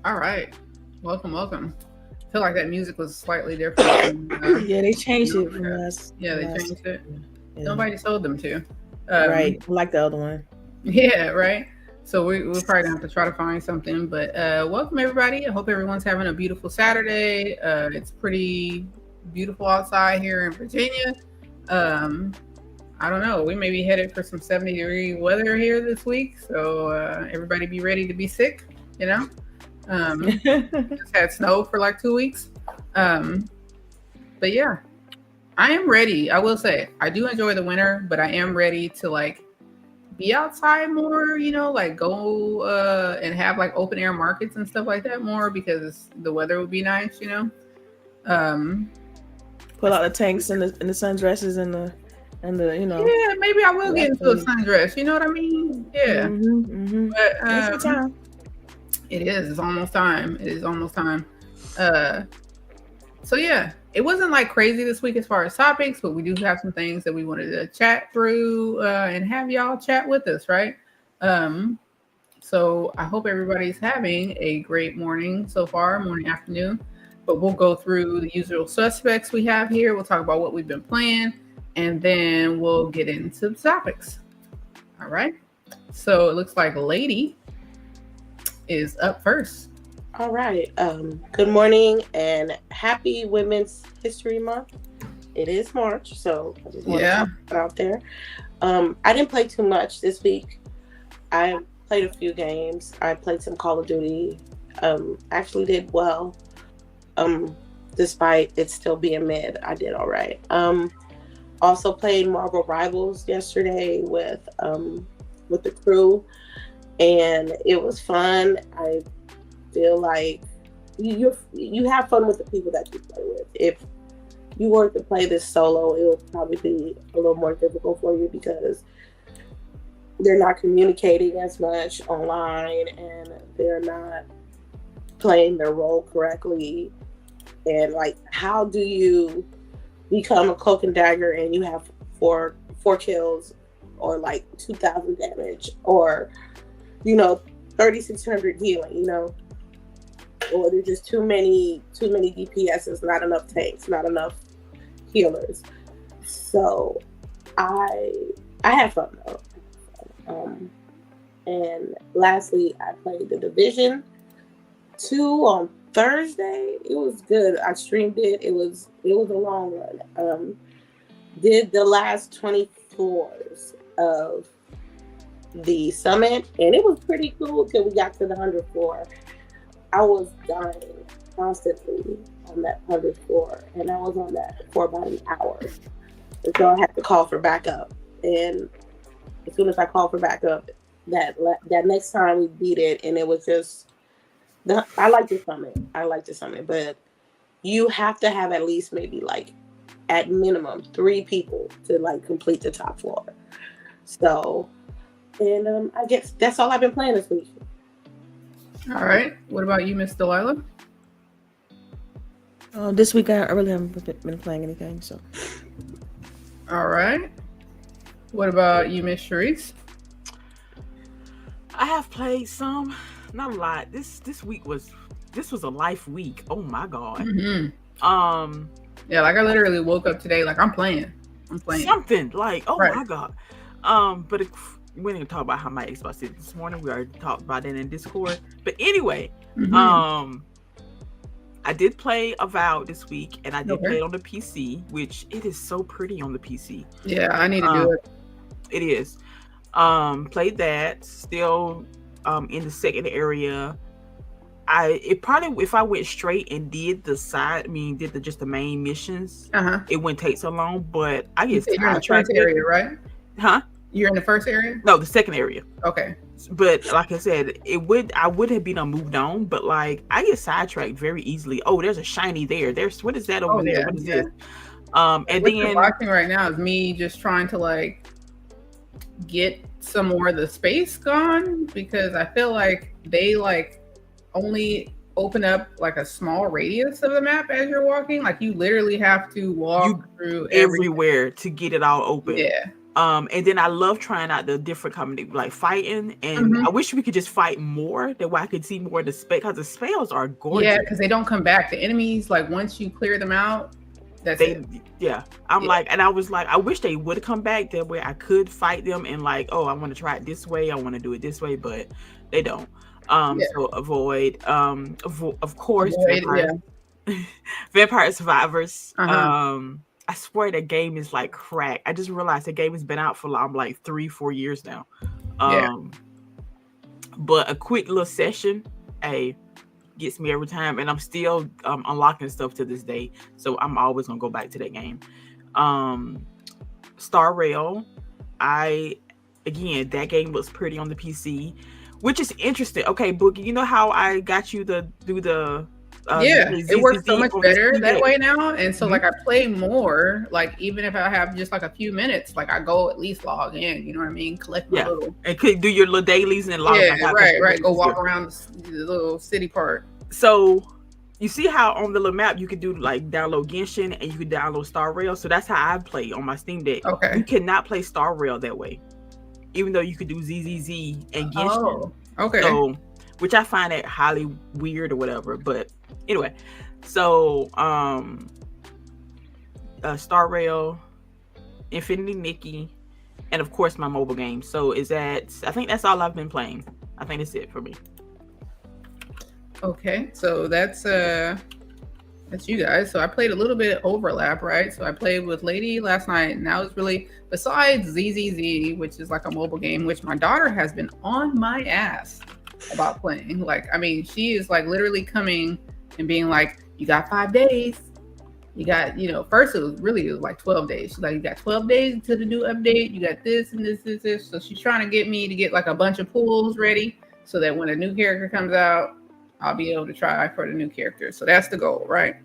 All right. Welcome. I feel like that music was slightly different. Yeah, they changed it from Yeah, they last. changed it. Yeah. Nobody told them to. Right, like the other one. Yeah, right. So we'll probably have to try to find something. But welcome everybody. I hope everyone's having a beautiful Saturday. It's pretty beautiful outside here in Virginia. Um, I don't know. We may be headed for some 70-degree weather here this week. So everybody be ready to be sick. You know. Just had snow for like 2 weeks. Um, but yeah, I am ready. I will say I do enjoy the winter, but I am ready to like be outside more, like go and have like open air markets and stuff like that more because the weather would be nice. Um Pull out the tanks and the sundresses and the Yeah, maybe I will get into a sundress, you know what I mean? Yeah. But time. It is. It's almost time. It is almost time. So yeah, it wasn't like crazy this week as far as topics, but we do have some things that we wanted to chat through and have y'all chat with us, right? So I hope everybody's having a great morning so far, morning, afternoon. But we'll go through the usual suspects we have here. We'll talk about what we've been playing, and then we'll get into the topics. All right. So it looks like Lady is up first. All right. Good morning and happy Women's History Month. It is March, so I just want to put it out there. I didn't play too much this week. I played a few games. I played some Call of Duty. Actually did well. Despite it still being mid, I did all right. Also played Marvel Rivals yesterday with the crew, and it was fun. I feel like you have fun with the people that you play with. If you were to play this solo, it would probably be a little more difficult for you because they're not communicating as much online and they're not playing their role correctly. And like, how do you become a cloak and dagger and you have four kills or like 2,000 damage or 3,600 healing, or there's just too many DPSs, not enough tanks, not enough healers. So I had fun though. And lastly, I played the Division 2 on Thursday. It was good. I streamed it. It was a long one. Did the last 20 floors of the summit, and it was pretty cool till we got to the 100th floor. I was dying constantly on that 100th floor, and I was on that for about an hour. And so I had to call for backup. And as soon as I called for backup, that next time we beat it, and it was just I like the summit, but you have to have at least maybe like at minimum 3 people to like complete the top floor. So, and I guess that's all I've been playing this week. All right. What about you, Miss Delilah? This week I really haven't been playing anything. So. All right. What about you, Miss CHAREECE? I have played some, not a lot. This week was a life week. Oh my god. Mm-hmm. Yeah, like I literally woke up today like I'm playing something like my god. But we didn't talk about how my Xbox is this morning. We already talked about it in Discord. But anyway, I did play Avowed this week, and I did play it on the PC, which it is so pretty on the PC. Yeah, I need to do it. It is. Played that. Still in the second area. If I went straight and did just the main missions, it wouldn't take so long. But I guess you're in the first area, right? Huh? You're in the first area? No, the second area. Okay. But like I said, I would have been moved on, but like I get sidetracked very easily. Oh, there's a shiny there. What is that over there? Yeah, what is this? And what then you're watching right now is me just trying to like get some more of the space gone because I feel like they like only open up like a small radius of the map as you're walking. Like you literally have to walk through everywhere to get it all open. Yeah. And then I love trying out the different comedy, like fighting. And I wish we could just fight more. That way I could see more of the spell, because the spells are gorgeous. Yeah, because they don't come back. The enemies, like once you clear them out, that's it. Yeah. Like, and I was like, I wish they would come back. That way I could fight them and like, oh, I want to try it this way. I want to do it this way, but they don't. So avoid. Of course, Vampire Survivors. I swear that game is like crack. I just realized the game has been out for like 3-4 years now. But a quick little session, gets me every time, and I'm still unlocking stuff to this day. So I'm always gonna go back to that game. Star Rail, that game looks pretty on the PC, which is interesting. Okay, Boogie, you know how I got you to do the it works so much better that way now. And so like I play more, like even if I have just like a few minutes, like I go at least log in, you know what I mean, collect my little, and could do your little dailies and log right, go walk around the little city part. So you see how on the little map you could do like download Genshin and you could download Star Rail. So that's how I play on my Steam Deck. Okay, you cannot play Star Rail that way, even though you could do ZZZ and Genshin. So, which I find it highly weird or whatever, but anyway, so Star Rail, Infinity Nikki, and of course my mobile game. So I think that's all I've been playing. I think that's it for me. Okay, so that's you guys. So I played a little bit of overlap, right? So I played with Lady last night, and that was really, besides ZZZ, which is like a mobile game, which my daughter has been on my ass about playing. Like, I mean, she is like literally coming and being like, you got 5 days. You got, first it was like 12 days. She's like, you got 12 days to the new update. You got this and this. So she's trying to get me to get like a bunch of pools ready so that when a new character comes out, I'll be able to try for the new character. So that's the goal, right?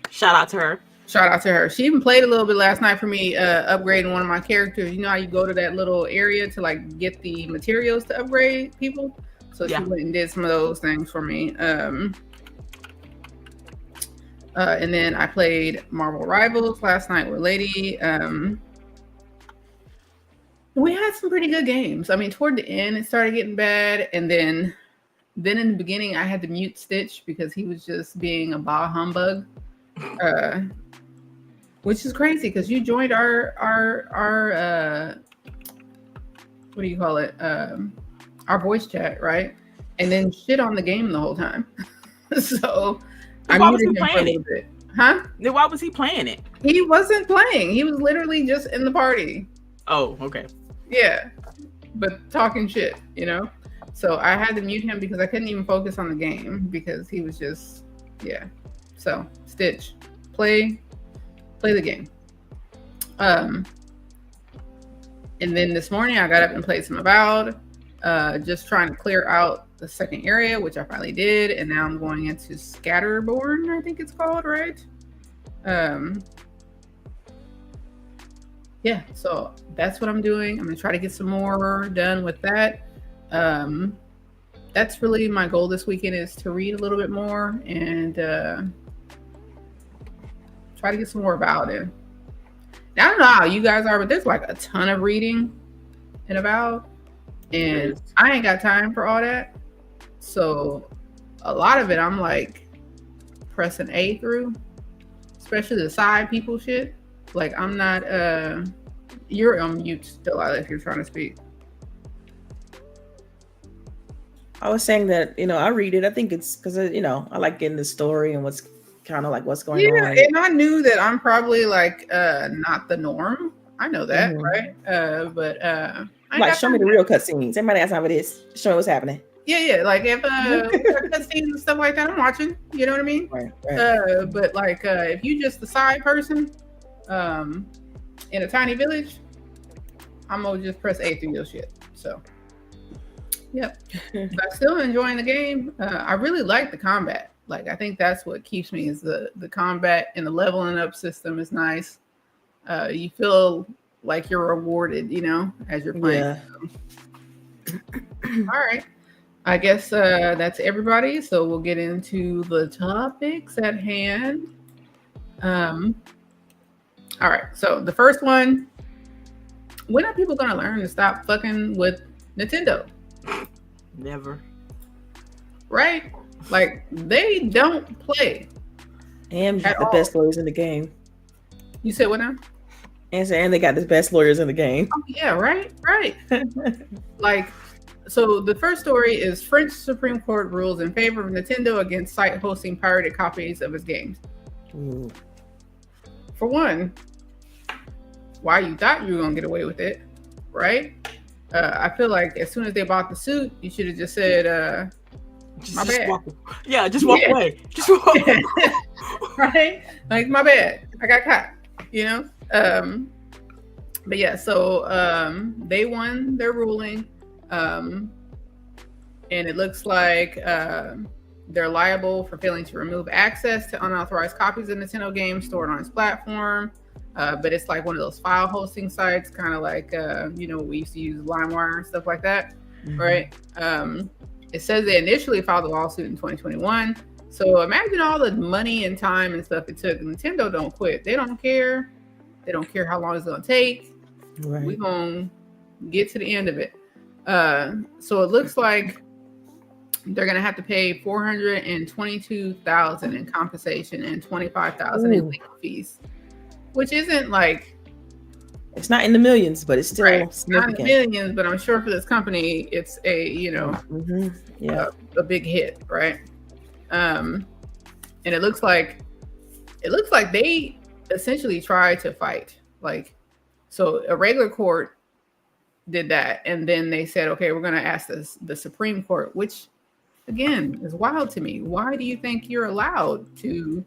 Shout out to her. She even played a little bit last night for me, upgrading one of my characters. You know how you go to that little area to like get the materials to upgrade people? So she went and did some of those things for me. And then I played Marvel Rivals last night with Lady. We had some pretty good games. I mean, toward the end, it started getting bad. And then in the beginning, I had to mute Stitch because he was just being a bah humbug. Which is crazy because you joined our what do you call it? Our voice chat, right? And then shit on the game the whole time. So I muted him for a little bit. Huh? Then why was he playing it? He wasn't playing. He was literally just in the party. Oh, okay. Yeah. But talking shit, So I had to mute him because I couldn't even focus on the game because he was just, So Stitch, play the game. And then this morning I got up and played some Avowed, just trying to clear out the second area, which I finally did. And now I'm going into Scatterborn, I think it's called, right? So that's what I'm doing. I'm gonna try to get some more done with that. That's really my goal this weekend, is to read a little bit more and try to get some more about it. Now, I don't know how you guys are, but there's like a ton of reading in Avowed, and I ain't got time for all that. So a lot of it I'm like pressing A through, especially the side people shit. Like I'm not you're on mute still, if you're trying to speak. I was saying that, I read it. I think it's because, I like getting the story and what's kind of like what's going on. Yeah, and I knew that I'm probably like not the norm. I know that, right? But like, show me the real cutscenes. Everybody asks how it is. Show me what's happening. Yeah. Like if cutscenes and stuff like that, I'm watching. You know what I mean? Right. But like if you just the side person in a tiny village, I'm gonna just press A through your shit. So. Yep. But I'm still enjoying the game. I really like the combat. Like, I think that's what keeps me, is the combat, and the leveling up system is nice. You feel like you're rewarded, as you're playing. Yeah. All right. I guess that's everybody. So we'll get into the topics at hand. All right. So the first one, when are people gonna learn to stop fucking with Nintendo? Never. Right? Like, they don't play. And the best lawyers in the game. You said what now? And they got the best lawyers in the game. Oh yeah, right. Like, so the first story is French Supreme Court rules in favor of Nintendo against site hosting pirated copies of its games. Ooh. For one, why you thought you were gonna get away with it, right? I feel like as soon as they bought the suit, you should have just said, "My bad." Just walk away. Just walk away. Right? Like, my bad. I got caught. You know. But yeah, so they won their ruling, and it looks like they're liable for failing to remove access to unauthorized copies of Nintendo games stored on its platform. But it's like one of those file hosting sites, kind of like we used to use LimeWire and stuff like that, right? It says they initially filed a lawsuit in 2021. So imagine all the money and time and stuff it took. Nintendo don't quit. They don't care. They don't care how long it's gonna take. Right. We're gonna get to the end of it. So it looks like they're gonna have to pay $422,000 in compensation and $25,000 in legal fees, which isn't like, it's not in the millions, but it's still significant. Not in the millions, but I'm sure for this company, it's a a big hit, right? And it looks like they essentially tried to fight. Like, so a regular court did that, and then they said, okay, we're going to ask the Supreme Court, which again is wild to me. Why do you think you're allowed to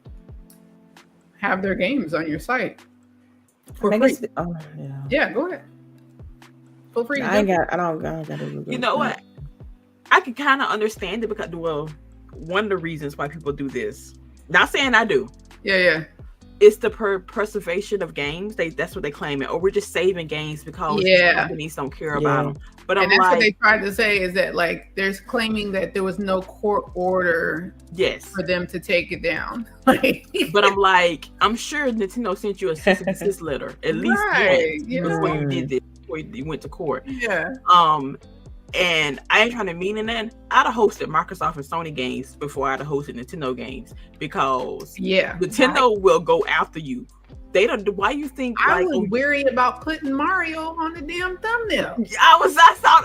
have their games on your site for free? Yeah, go ahead. Feel free. I don't got to. You know what? I can kind of understand it because, well, one of the reasons why people do this. Not saying I do. Yeah. It's the preservation of games. That's what they claim it. Or we're just saving games because companies don't care about them. But that's what they tried to say, is that like there's claiming that there was no court order for them to take it down. But I'm like, I'm sure Nintendo sent you a cease and desist letter at least once before you did this, before you went to court. Yeah. And I ain't trying to mean in that. I'd have hosted Microsoft and Sony games before I'd have hosted Nintendo games, because Nintendo will go after you. They don't. Why you think I was weary about putting Mario on the damn thumbnail? I saw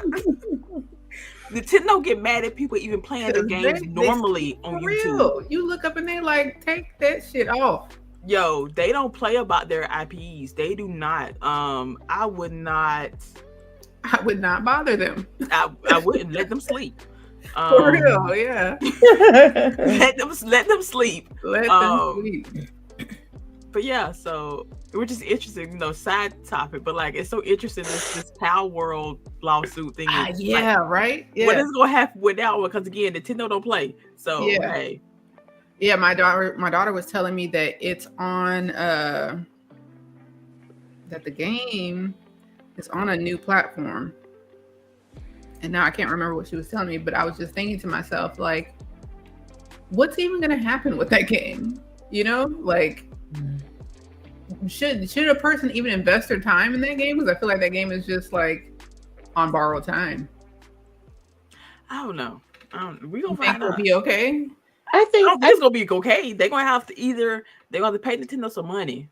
Nintendo get mad at people even playing their games normally on YouTube. You look up and they like, take that shit off. Yo, they don't play about their IPs. They do not. I would not bother them. I wouldn't let them sleep. For real, yeah. let them sleep. Let them sleep. But yeah, so which is interesting, side topic, but like it's so interesting this Power World lawsuit thing. Right? Yeah. What is gonna happen with that one? Because again, Nintendo don't play. So hey. Yeah, my daughter was telling me that it's on that the game is on a new platform. And now I can't remember what she was telling me, but I was just thinking to myself, like, what's even gonna happen with that game? Like, should a person even invest their time in that game? Because I feel like that game is just like on borrowed time. I don't know. We gonna think it'll be okay. I think it's gonna be okay. They're gonna have to pay Nintendo some money.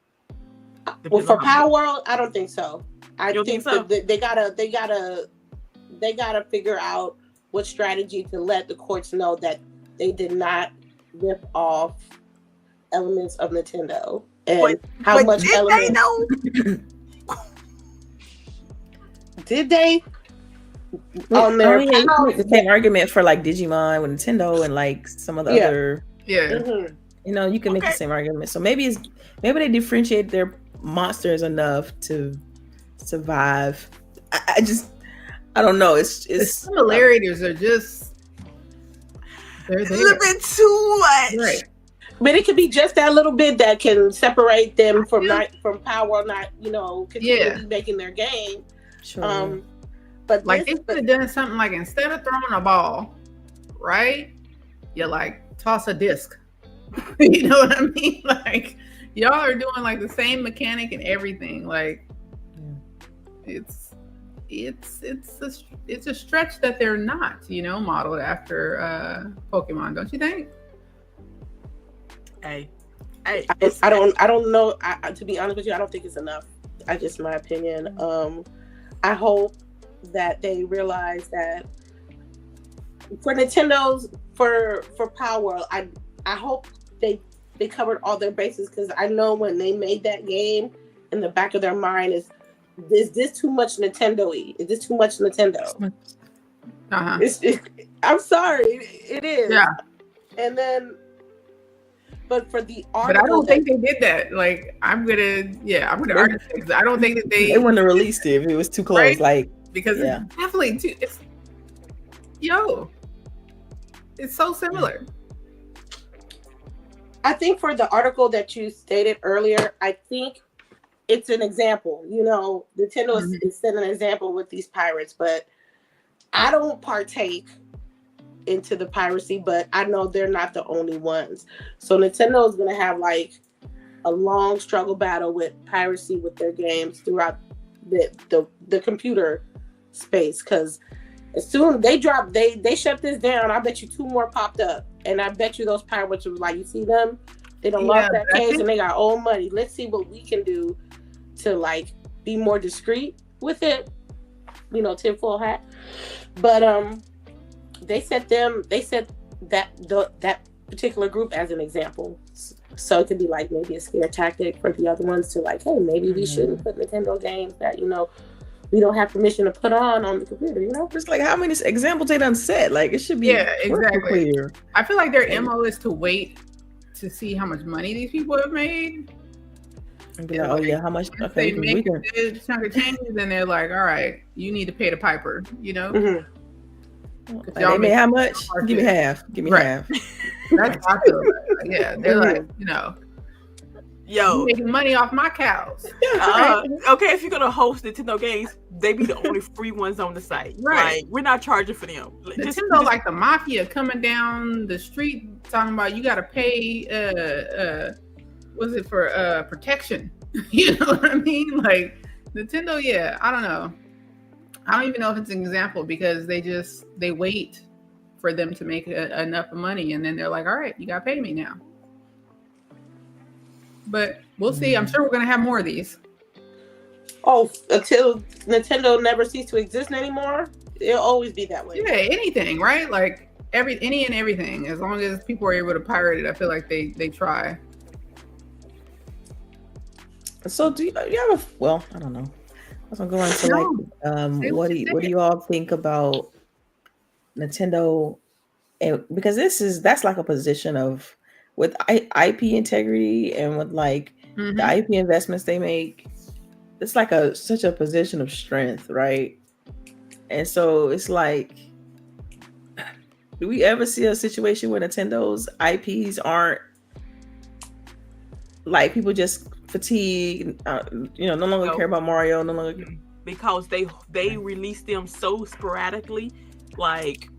Well, for Power World, I don't think so. I think so? They gotta figure out what strategy to let the courts know that they did not rip off elements of Nintendo, and how much elements. They know? Did they? On their the same argument for like Digimon with Nintendo and like some of the other. Yeah. Mm-hmm. You can make the same argument. So maybe they differentiate their monsters enough to survive. I don't know. It's the similarities are just they're a little bit too much. Right. But it could be just that little bit that can separate them from Power, continually making their game. Sure. But like they could have done something like, instead of throwing a ball, right? You like toss a disc. You know what I mean? Like, y'all are doing like the same mechanic and everything. Like, it's a stretch that they're not, modeled after Pokemon, don't you think? Hey, I don't know. To be honest with you, I don't think it's enough. I just my opinion. I hope that they realize that for Nintendo's for Power, I hope they covered all their bases, because I know when they made that game, in the back of their mind is this too much Nintendo-y? Is this too much Nintendo? I'm sorry, it is. Yeah. And then, but for the article, but I don't think they did that. Like, I'm gonna argue, because I don't think that they wouldn't have released it if it was too close. Right? Like, because it's definitely too. It's so similar. I think for the article that you stated earlier, I think it's an example. Nintendo is setting an example with these pirates, but I don't partake into the piracy, but I know they're not the only ones. So Nintendo is going to have like a long struggle battle with piracy with their games throughout the computer space, because as soon they shut this down, I bet you 2 more popped up, and I bet you those pirates were like, you see them, they don't lost that case and they got old money. Let's see what we can do to like be more discreet with it, tinfoil hat. But they set that particular group as an example, so it could be like maybe a scare tactic for the other ones to like, hey, maybe we shouldn't put Nintendo games that we don't have permission to put on the computer. It's like, how many examples they done set? Like, it should be exactly clear. I feel like their MO is to wait to see how much money these people have made. And be like, how much? If they make a good chunk of change, then they're like, all right, you need to pay the piper, Like, they made how much? Give me half. Give me half. That's how I feel. Yeah, they're like, yo, making money off my cows. Okay, if you're gonna host Nintendo games, they be the only free ones on the site. Right. Like, we're not charging for them. Nintendo like the mafia coming down the street talking about you gotta pay was it for protection? You know what I mean? Like, Nintendo, I don't know. I don't even know if it's an example, because they wait for them to make enough money, and then they're like, all right, you gotta pay me now. But we'll see. I'm sure we're gonna have more of these. Oh, until Nintendo never cease to exist anymore, it'll always be that way. Yeah, anything, right? Like any and everything. As long as people are able to pirate it, I feel like they try. So do you have a? Well, I don't know. I was gonna go into like, what do you all think about Nintendo? And because that's like a position of, with IP integrity and with like the IP investments they make, it's like such a position of strength, right? And so it's like, do we ever see a situation where Nintendo's IPs aren't like, people just fatigue, no longer care about Mario, no longer, because they release them so sporadically, like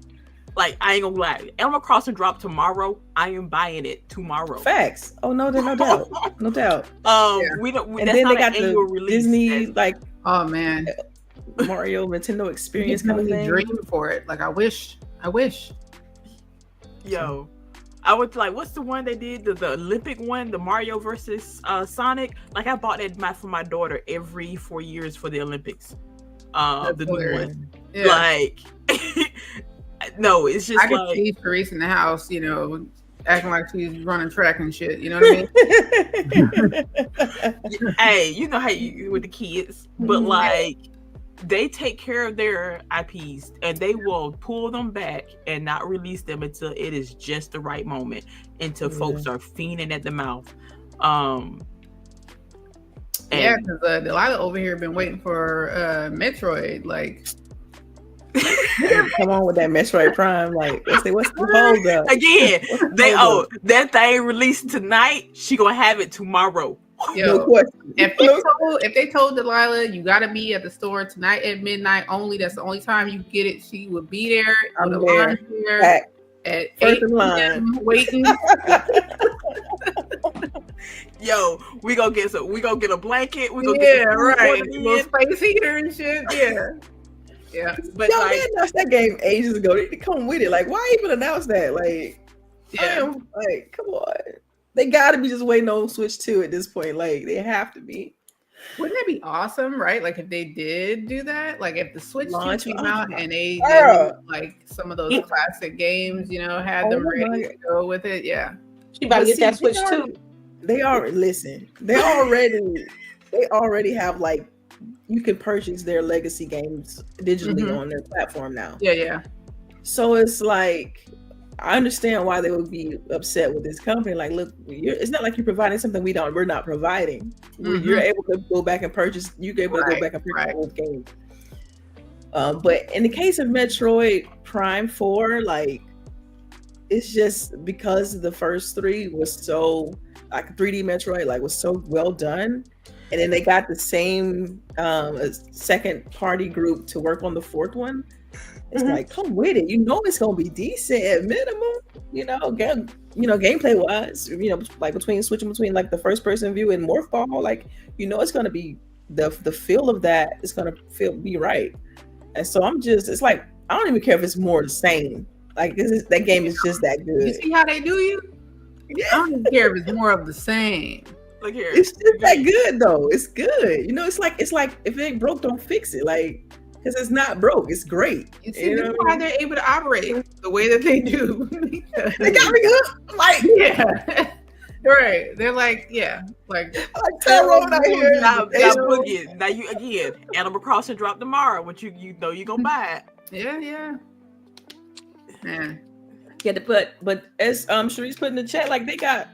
I ain't gonna lie. Animal Crossing drop tomorrow. I am buying it tomorrow. Facts. Oh no, there's no doubt. No doubt. We don't. And then they got the Disney like, oh man, Mario Nintendo experience coming in. Dream for it. Like, I wish. Yo, I would like, what's the one they did? The Olympic one, the Mario versus Sonic. Like, I bought that for my daughter every 4 years for the Olympics. The new one. Yeah. Like. No, it's just, I can see CHAREECE in the house, acting like she's running track and shit. You know what I mean? Hey, you know how you with the kids, but like, they take care of their IPs and they will pull them back and not release them until it is just the right moment, until folks are fiending at the mouth. Because Delilah over here been waiting for Metroid, like. Come on with that Metroid Prime, like, what's the hold up? Again, that thing released tonight, she gonna have it tomorrow. Yo, if they told Delilah you gotta be at the store tonight at midnight only, that's the only time you get it, she would be there. I'm there at 8 p.m. waiting. Yo, we gonna get a blanket. We gonna yeah, get some right. food Little space heater and shit. Yeah. Yeah. But Yo, like, they announced that game ages ago. They come with it. Like, why even announce that? Like, I Yeah. am like, come on. They gotta be just waiting on Switch 2 at this point. Like, they have to be. Wouldn't it be awesome, right? Like if they did do that, like if the Switch 2 came out and they did like some of those classic games, you know, had them ready to go with it. Yeah. She about to get that Switch too. They already have like, you can purchase their legacy games digitally on their platform now. Yeah, yeah. So it's like, I understand why they would be upset with this company. Like, look, it's not like you're providing something we're not providing. You're able to go back and purchase. You're able to go back and purchase old games. But in the case of Metroid Prime 4, like, it's just because the first 3 was so, like, 3D Metroid, like, was so well done. And then they got the same second party group to work on the 4th one. It's like, come with it. You know it's gonna be decent at minimum. Gameplay wise. Like switching between like the first person view and Morph Ball. Like, it's gonna be the feel of that is gonna be right. And so it's like, I don't even care if it's more the same. Like, that game is just that good. You see how they do you? Yeah. I don't even care if it's more of the same. Look here. It's just that good though. It's good. It's like if it ain't broke, don't fix it. Like, because it's not broke, it's great. You see why they're able to operate the way that they do. They got me hooked. Like, yeah, right. They're like, yeah, like Tyrone out here. Now Boogie. Now you again. Animal Crossing drop tomorrow. What you know you gonna buy it? Yeah. Man. Yeah, but as Cherise put in the chat, like, they got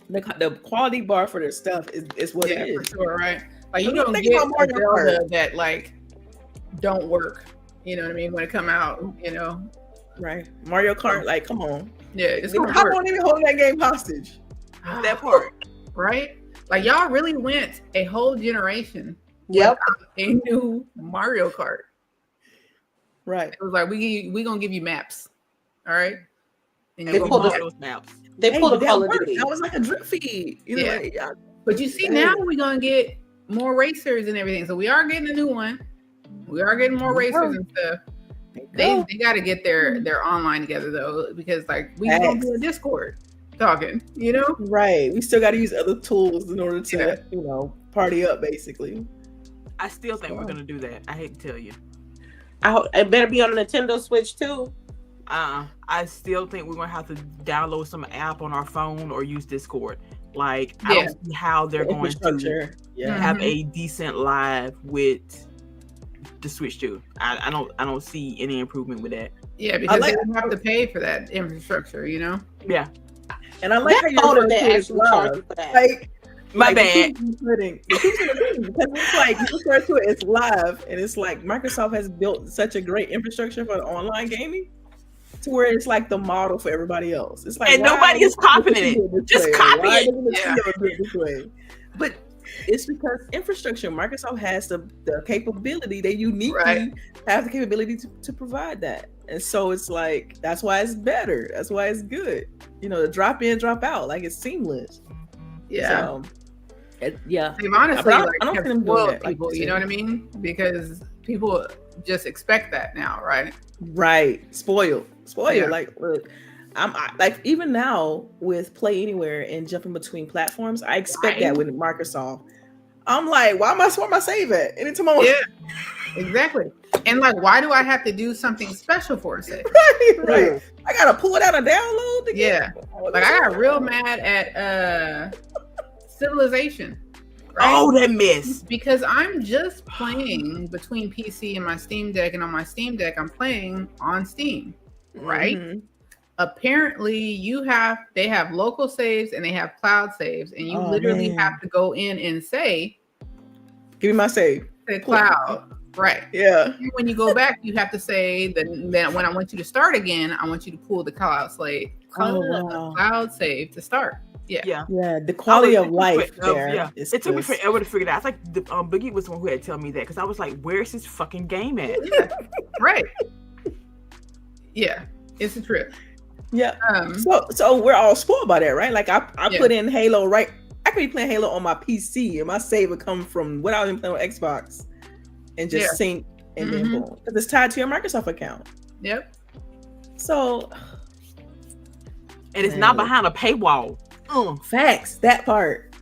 the quality bar for their stuff is what it is. For sure, right? Like, you don't get a Zelda that like don't work, you know what I mean, when it come out, right? Mario Kart, like, come on. Yeah, it's gonna work. I won't even hold that game hostage. That part, right? Like, y'all really went a whole generation without a new Mario Kart, right? It was like, we gonna give you maps, all right? And they pulled those maps. They pulled a Call of Duty. That was like a drip feed, But you see, now we're gonna get more racers and everything, so we are getting a new one. We are getting more racers and stuff. They got to get their online together though, because like we don't do a Discord talking, Right. We still got to use other tools in order to, party up, basically. I still think we're gonna do that. I hate to tell you. I better be on a Nintendo Switch too. I still think we're gonna have to download some app on our phone or use Discord. Like, I don't see how they're going to have a decent live with the Switch 2. I don't see any improvement with that. Yeah, because they don't have to pay for that infrastructure, Yeah. And I like how you're actually charge you for that. Like, my bad. Because it's like, you refer to it as live, and it's like Microsoft has built such a great infrastructure for the online gaming to where it's like the model for everybody else. It's like, and nobody is copying it. Just copy it. But it's because infrastructure. Microsoft has the capability. They uniquely have the capability to provide that. And so it's like, that's why it's better. That's why it's good. The drop in, drop out. Like, it's seamless. Yeah. So, yeah. They've honestly, I don't think them doing that, people, you know what I mean? Because people just expect that now, right? Right. Spoiled. Yeah. Like, look, I'm like, even now with Play Anywhere and jumping between platforms, I expect that with Microsoft. I'm like, where am I save at? Anytime I want. Yeah, exactly. And like, why do I have to do something special for a save? Right. I gotta pull it out and download. Like, I got real mad at Civilization. Right? Oh, that mess. Because I'm just playing between PC and my Steam Deck, and on my Steam Deck, I'm playing on Steam, right? Mm-hmm. Apparently, they have local saves and they have cloud saves, and you literally have to go in and say, "Give me my save." Say cloud, right? Yeah. And when you go back, you have to say that when I want you to start again, I want you to pull the cloud cloud save to start. Yeah. The quality of life there. It took me forever to figure that out. It's like Boogie was the one who had to tell me that, because I was like, "Where's this fucking game at?" Right. Yeah, it's a trip. Yeah. So we're all spoiled by that, right? Like, I put in Halo, right? I I could be playing Halo on my PC and my save would come from what I was playing on Xbox and just sync and then boom. Because it's tied to your Microsoft account. Yep. So and it's not behind a paywall. Facts. That part.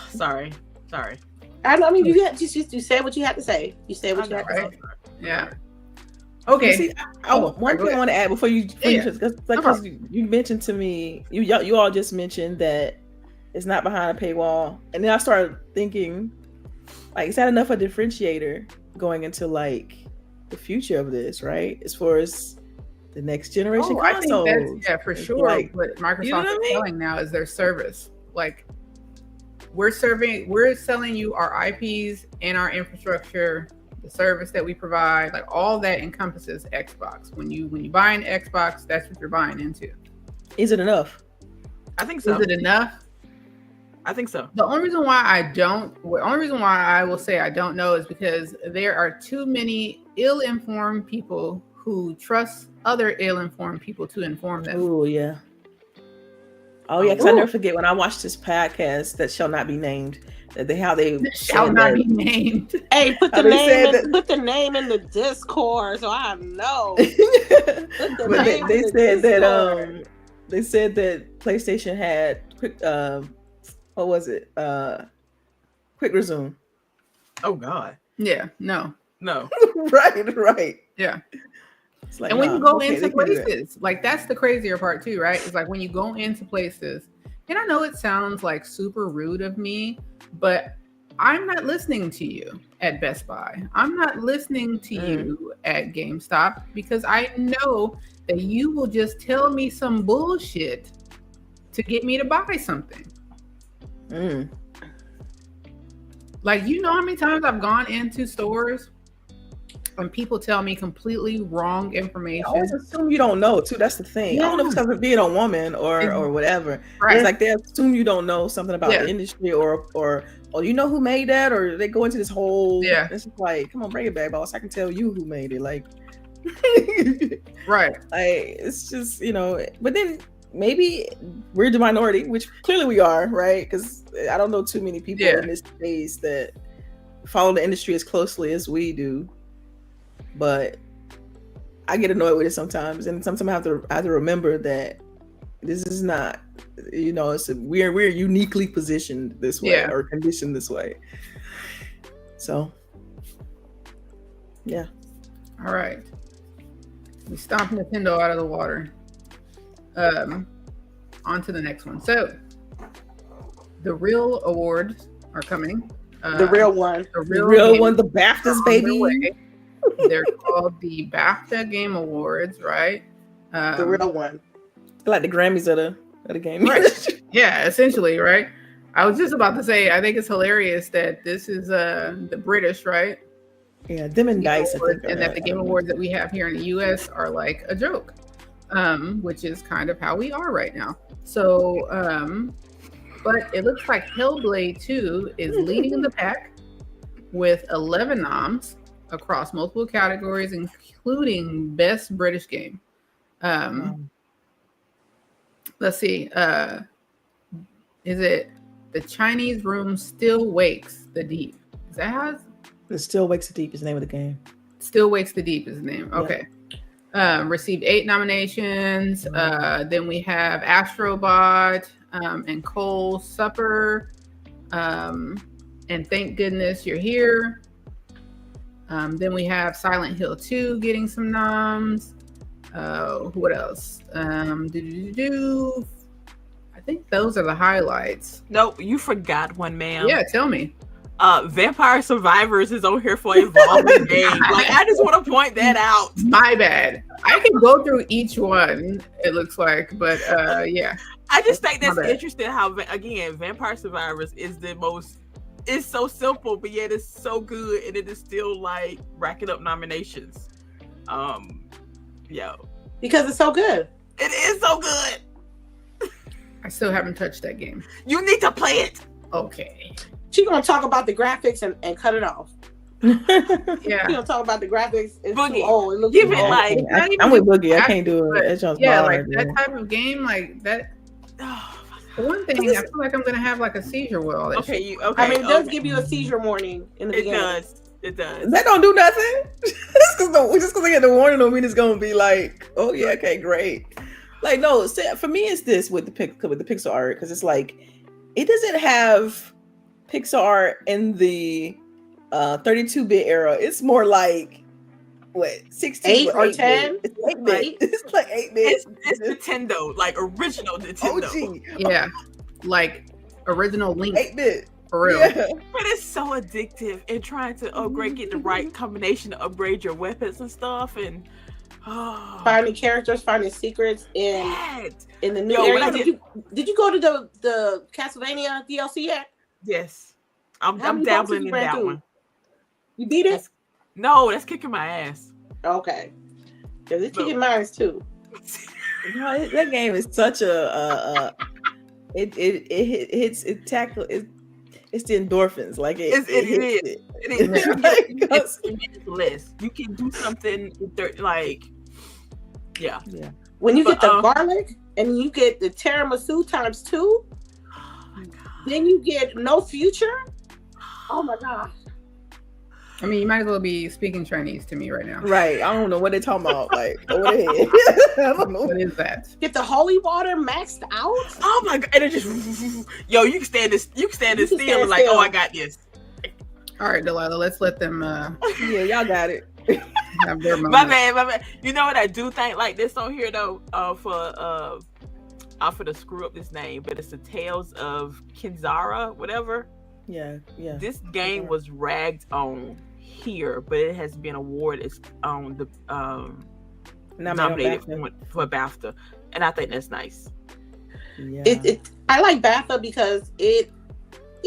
Sorry. I mean, you said what you had to say. You said what you had to say. Yeah. Okay. See, one thing I want to add before you finish, because you mentioned to me, you all just mentioned that it's not behind a paywall, and then I started thinking, like, is that enough of a differentiator going into like the future of this, right? As far as the next generation consoles. I think that's, for sure. Like, what Microsoft you know what is selling now is their service. Like, we're selling you our IPs and our infrastructure, the service that we provide, like all that encompasses Xbox. When you buy an Xbox, that's what you're buying into. Is it enough? I think so. Is it enough? I think so. The only reason why I will say I don't know is because there are too many ill-informed people who trust other ill-informed people to inform them. Oh yeah. Oh yeah, because I never forget when I watched this podcast that shall not be named. How they shall not be named. Hey, put the name in the Discord so I know. They said that PlayStation had quick. What was it? Quick resume. Oh God. Yeah. No. Right. Yeah. Like, and when you go into places, like that's the crazier part too, right? It's like when you go into places, and I know it sounds like super rude of me, but I'm not listening to you at Best Buy. I'm not listening to you at GameStop because I know that you will just tell me some bullshit to get me to buy something. Like, you know how many times I've gone into stores and people tell me completely wrong information. I always assume you don't know too. That's the thing. Yeah. I don't know if it's because of being a woman or whatever. Right. It's like they assume you don't know something about the industry or you know who made that, or they go into this whole it's just like, come on, bring it back, boss. I can tell you who made it. Like right. Like, it's just, you know, but then maybe we're the minority, which clearly we are, right? Because I don't know too many people in this space that follow the industry as closely as we do. But I get annoyed with it sometimes, and sometimes I have to remember that this is not, you know, we're uniquely positioned this way or conditioned this way. So, yeah. All right, we stomped Nintendo out of the water. On to the next one. So, the real awards are coming. The real one, the BAFTAs, baby. They're called the BAFTA Game Awards, right? The real one. Like the Grammys of the game. Right. Yeah, essentially, right? I was just about to say, I think it's hilarious that this is the British, right? Yeah, them and Dice. And that the Game Awards that we have here in the US are like a joke, which is kind of how we are right now. So, but it looks like Hellblade 2 is leading in the pack with 11 noms across multiple categories, including Best British Game. Let's see. Is it The Chinese Room Still Wakes the Deep? Is that how it Still Wakes the Deep is the name of the game. Still Wakes the Deep is the name. Okay. Received 8 nominations. Then we have Astrobot and Cole's Supper. And Thank Goodness You're Here. Then we have Silent Hill 2 getting some noms. What else? I think those are the highlights. No, you forgot one, ma'am. Yeah, tell me. Vampire Survivors is on here for Evolving Game. Like, I just want to point that out. My bad. I can go through each one, it looks like, but yeah. I just think that's interesting how, again, Vampire Survivors is the most, it's so simple, but yet it's so good, and it is still like racking up nominations. Because it's so good. It is so good. I still haven't touched that game. You need to play it. Okay. She's gonna talk about the graphics and cut it off. Yeah. She's gonna talk about the graphics. It's Boogie. too old. It looks Give too it old. like I'm with Boogie. I can't do it. Yeah, like that type of game, like that. For one thing, I feel like I'm gonna have like a seizure with all that shit. Okay. I mean, it does give you a seizure warning in the beginning. It does. That don't do nothing. just because I get the warning don't mean it's gonna be like, oh yeah, okay, great. Like no, for me it's this with the pixel art because it's like it doesn't have pixel art in the 32-bit era. It's more like what 16 8 or 10. It's 8-bit. It's like 8-bit. It's Nintendo, like original Nintendo. OG. Yeah, like original Link. 8-bit. For real. Yeah. But it's so addictive and trying to upgrade, get the right combination to upgrade your weapons and stuff, and finding characters, finding secrets in the new area. Did you go to the Castlevania DLC yet? Yes, I'm dabbling in that one. You beat it? No, that's kicking my ass. Okay, because it's kicking mine too. No, that game is such a it hits it tackle it. It's the endorphins, like it is. It's less. You can do something like, yeah. When you get the garlic and you get the tiramisu times 2, oh my God. Then you get no future. Oh my gosh. I mean, you might as well be speaking Chinese to me right now. Right. I don't know what they're talking about. Like, I don't know. What is that? Get the holy water maxed out. Oh my God. And it just, yo, you can stand this. You can stand this still and like, oh, I got this. All right, Delilah, let's let them. Yeah, y'all got it. Have their my man. You know what I do think like this on here though? For the screw up this name, but it's the Tales of Kinzara, whatever. Yeah. This game was ragged on here, but it has been awarded on the nominated for BAFTA, and I think that's nice. Yeah. I like BAFTA because it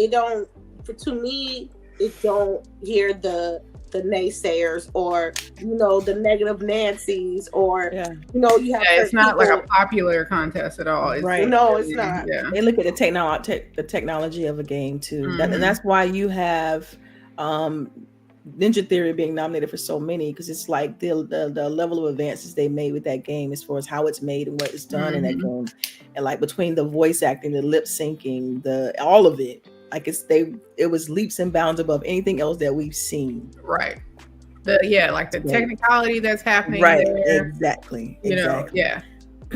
don't, to me, it don't hear the naysayers or the negative Nancy's or you have it's not like a popular contest at all. Right? No, it's not. Yeah. They look at the technology of a game too, and that's why you have Ninja Theory being nominated for so many, because it's like the level of advances they made with that game as far as how it's made and what is done in that game, and like between the voice acting, the lip syncing, all of it. Like it was leaps and bounds above anything else that we've seen. Right. The technicality that's happening. Right. There, exactly. Yeah.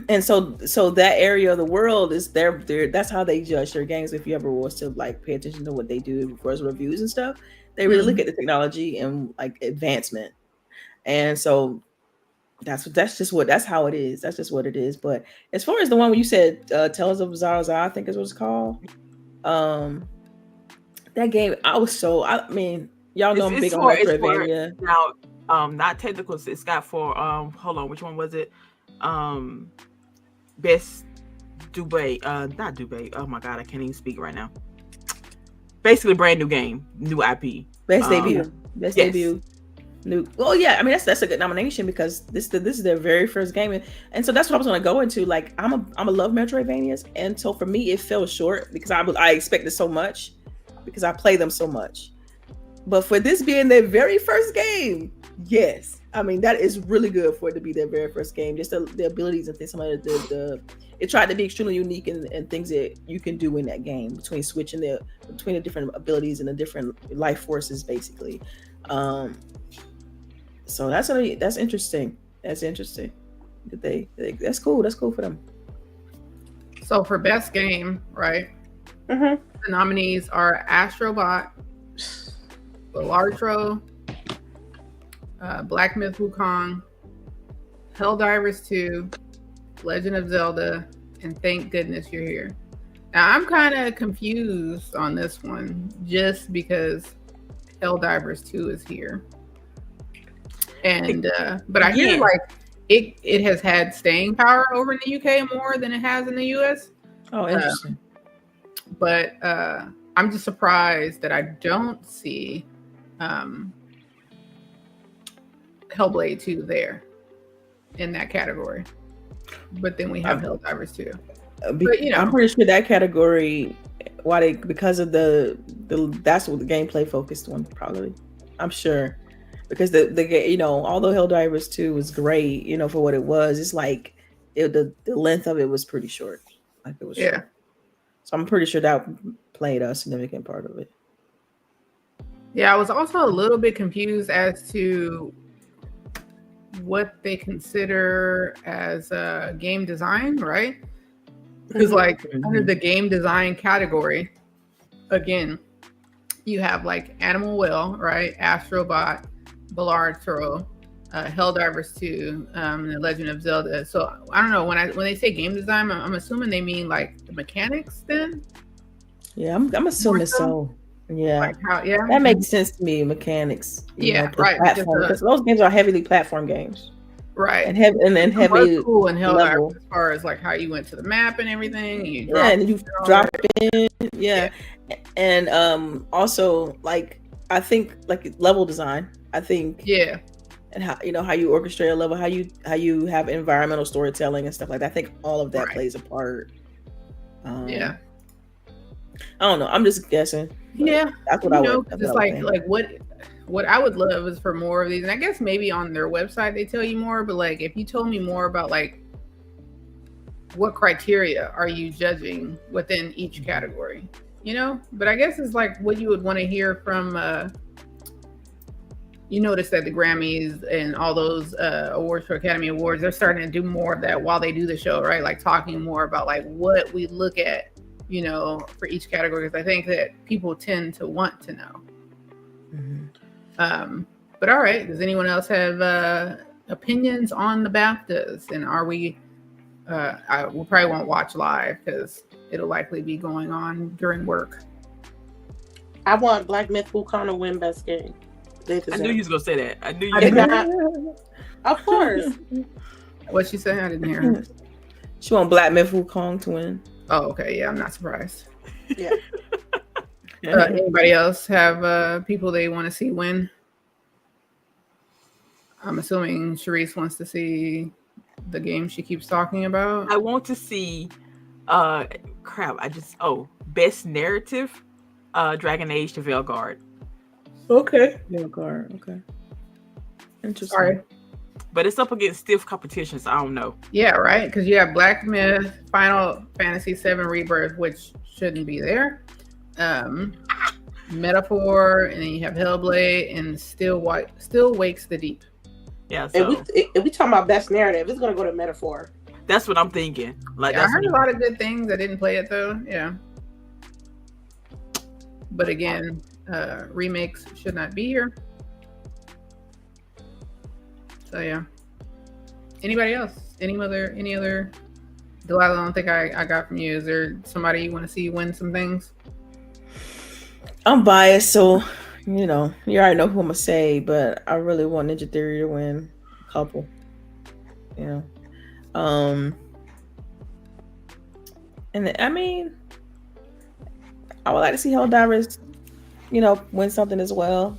And so that area of the world is there. That's how they judge their games. If you ever was to like pay attention to what they do for reviews and stuff, they really look at the technology and like advancement. And so that's how it is. That's just what it is. But as far as the one where you said Tales of Zaza, I think is what it's called. That game, I mean, y'all know I'm big on Metroidvania. Now, not technical. It's got for hold on, which one was it? Best Dubai, not Dubai. Oh my God, I can't even speak right now. Basically, brand new game, new IP. Best debut. New. Well, yeah. I mean, that's a good nomination because this is their very first game, and so that's what I was going to go into. Like, I'm a love Metroidvanias, and so for me, it fell short because I expected so much because I play them so much. But for this being their very first game, yes, I mean that is really good for it to be their very first game. Just the abilities and things. Some of it tried to be extremely unique and things that you can do in that game between switching between the different abilities and the different life forces, basically. So that's interesting. That's interesting. That's cool. That's cool for them. So for best game, right? Mm-hmm. The nominees are Astrobot, Lartro, Black Myth Wukong, Helldivers 2, Legend of Zelda, and Thank Goodness You're Here. Now I'm kind of confused on this one just because Helldivers 2 is here. And but I hear like it has had staying power over in the UK more than it has in the US. Oh, interesting. But I'm just surprised that I don't see Hellblade 2 there in that category. But then we have Helldivers 2. But I'm pretty sure that category, because of the that's what the gameplay focused one probably. I'm sure. Because the although Helldivers 2 was great, for what it was, it's like the length of it was pretty short. Like it was short. So I'm pretty sure that played a significant part of it. Yeah, I was also a little bit confused as to what they consider as game design, right? Because like under the game design category, again, you have like Animal Will, right? Astrobot, Ballard Throw, Helldivers 2, The Legend of Zelda. So I don't know, when they say game design, I'm assuming they mean like the mechanics then? Yeah, I'm assuming so. Yeah. Like how, that makes sense to me. Mechanics. Yeah, right. Because those games are heavily platform games. Right. And heavy cool and level. As far as like how you went to the map and everything. You and you drop in. Yeah. And also like I think like level design. I think and how how you orchestrate a level, how you have environmental storytelling and stuff like that. I think all of that plays a part. I don't know. I'm just guessing. Yeah, that's what I would. It's like what I would love is for more of these, and I guess maybe on their website they tell you more. But like, if you told me more about like what criteria are you judging within each category, But I guess it's like what you would want to hear from. You notice that the Grammys and all those awards for Academy Awards, they're starting to do more of that while they do the show, right? Like talking more about like what we look at, for each category, because I think that people tend to want to know. But all right, does anyone else have opinions on the BAFTAs? And are we? We probably won't watch live because it'll likely be going on during work. I want Black Myth Wukong to win Best Game. I knew you was gonna say that. I knew you. I did not. Of course. What'd she say? I didn't hear her. She want Black Myth Wukong to win. Oh, okay. Yeah, I'm not surprised. Yeah. Anybody else have people they want to see win? I'm assuming CHAREECE wants to see the game she keeps talking about. I want to see best narrative, Dragon Age to Veilguard. Okay. Veilguard. Okay. Interesting. Sorry. But it's up against stiff competition, so I don't know. Yeah, right. Because you have Black Myth, Final Fantasy VII Rebirth, which shouldn't be there. Metaphor, and then you have Hellblade, and Still Wakes the Deep. Yeah. So if we talking about best narrative, it's gonna go to Metaphor. That's what I'm thinking. Like, I heard a lot of good things. I didn't play it though. Yeah. But again, remakes should not be here. So yeah. Anybody else? Any other? Delilah, I don't think I got from you. Is there somebody you want to see win some things? I'm biased, so you already know who I'm gonna say, but I really want Ninja Theory to win a couple. And I mean, I would like to see Helldivers, win something as well.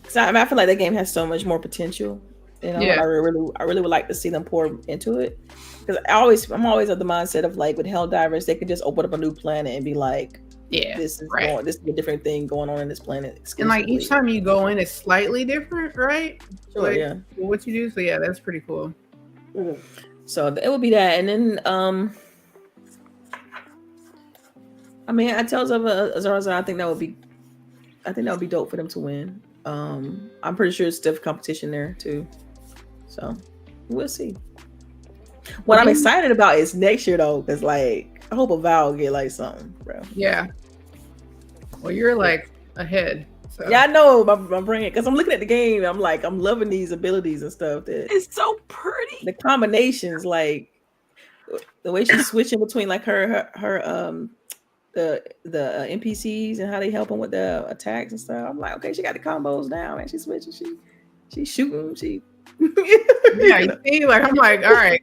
Because I feel like that game has so much more potential. I really would like to see them pour into it. Because I'm always of the mindset of like with Helldivers, they could just open up a new planet and be like, this is a different thing going on in this planet. And like each time you go in, it's slightly different, right? Sure, like, yeah. What you do, so yeah, that's pretty cool. Mm-hmm. So it would be that, and then I mean, I tell Azaraza, I think that would be dope for them to win. I'm pretty sure it's stiff competition there too. So we'll see. What I'm excited about is next year though, because like I hope Avowed get like something, bro. Yeah. Well, you're like ahead. So. Yeah, I know my brain, because I'm looking at the game. I'm like, I'm loving these abilities and stuff. It's so pretty. The combinations, like the way she's switching between like her the NPCs and how they help them with the attacks and stuff. I'm like, okay, she got the combos down, and she's switching. She's shooting. Yeah, you see, like I'm like, all right.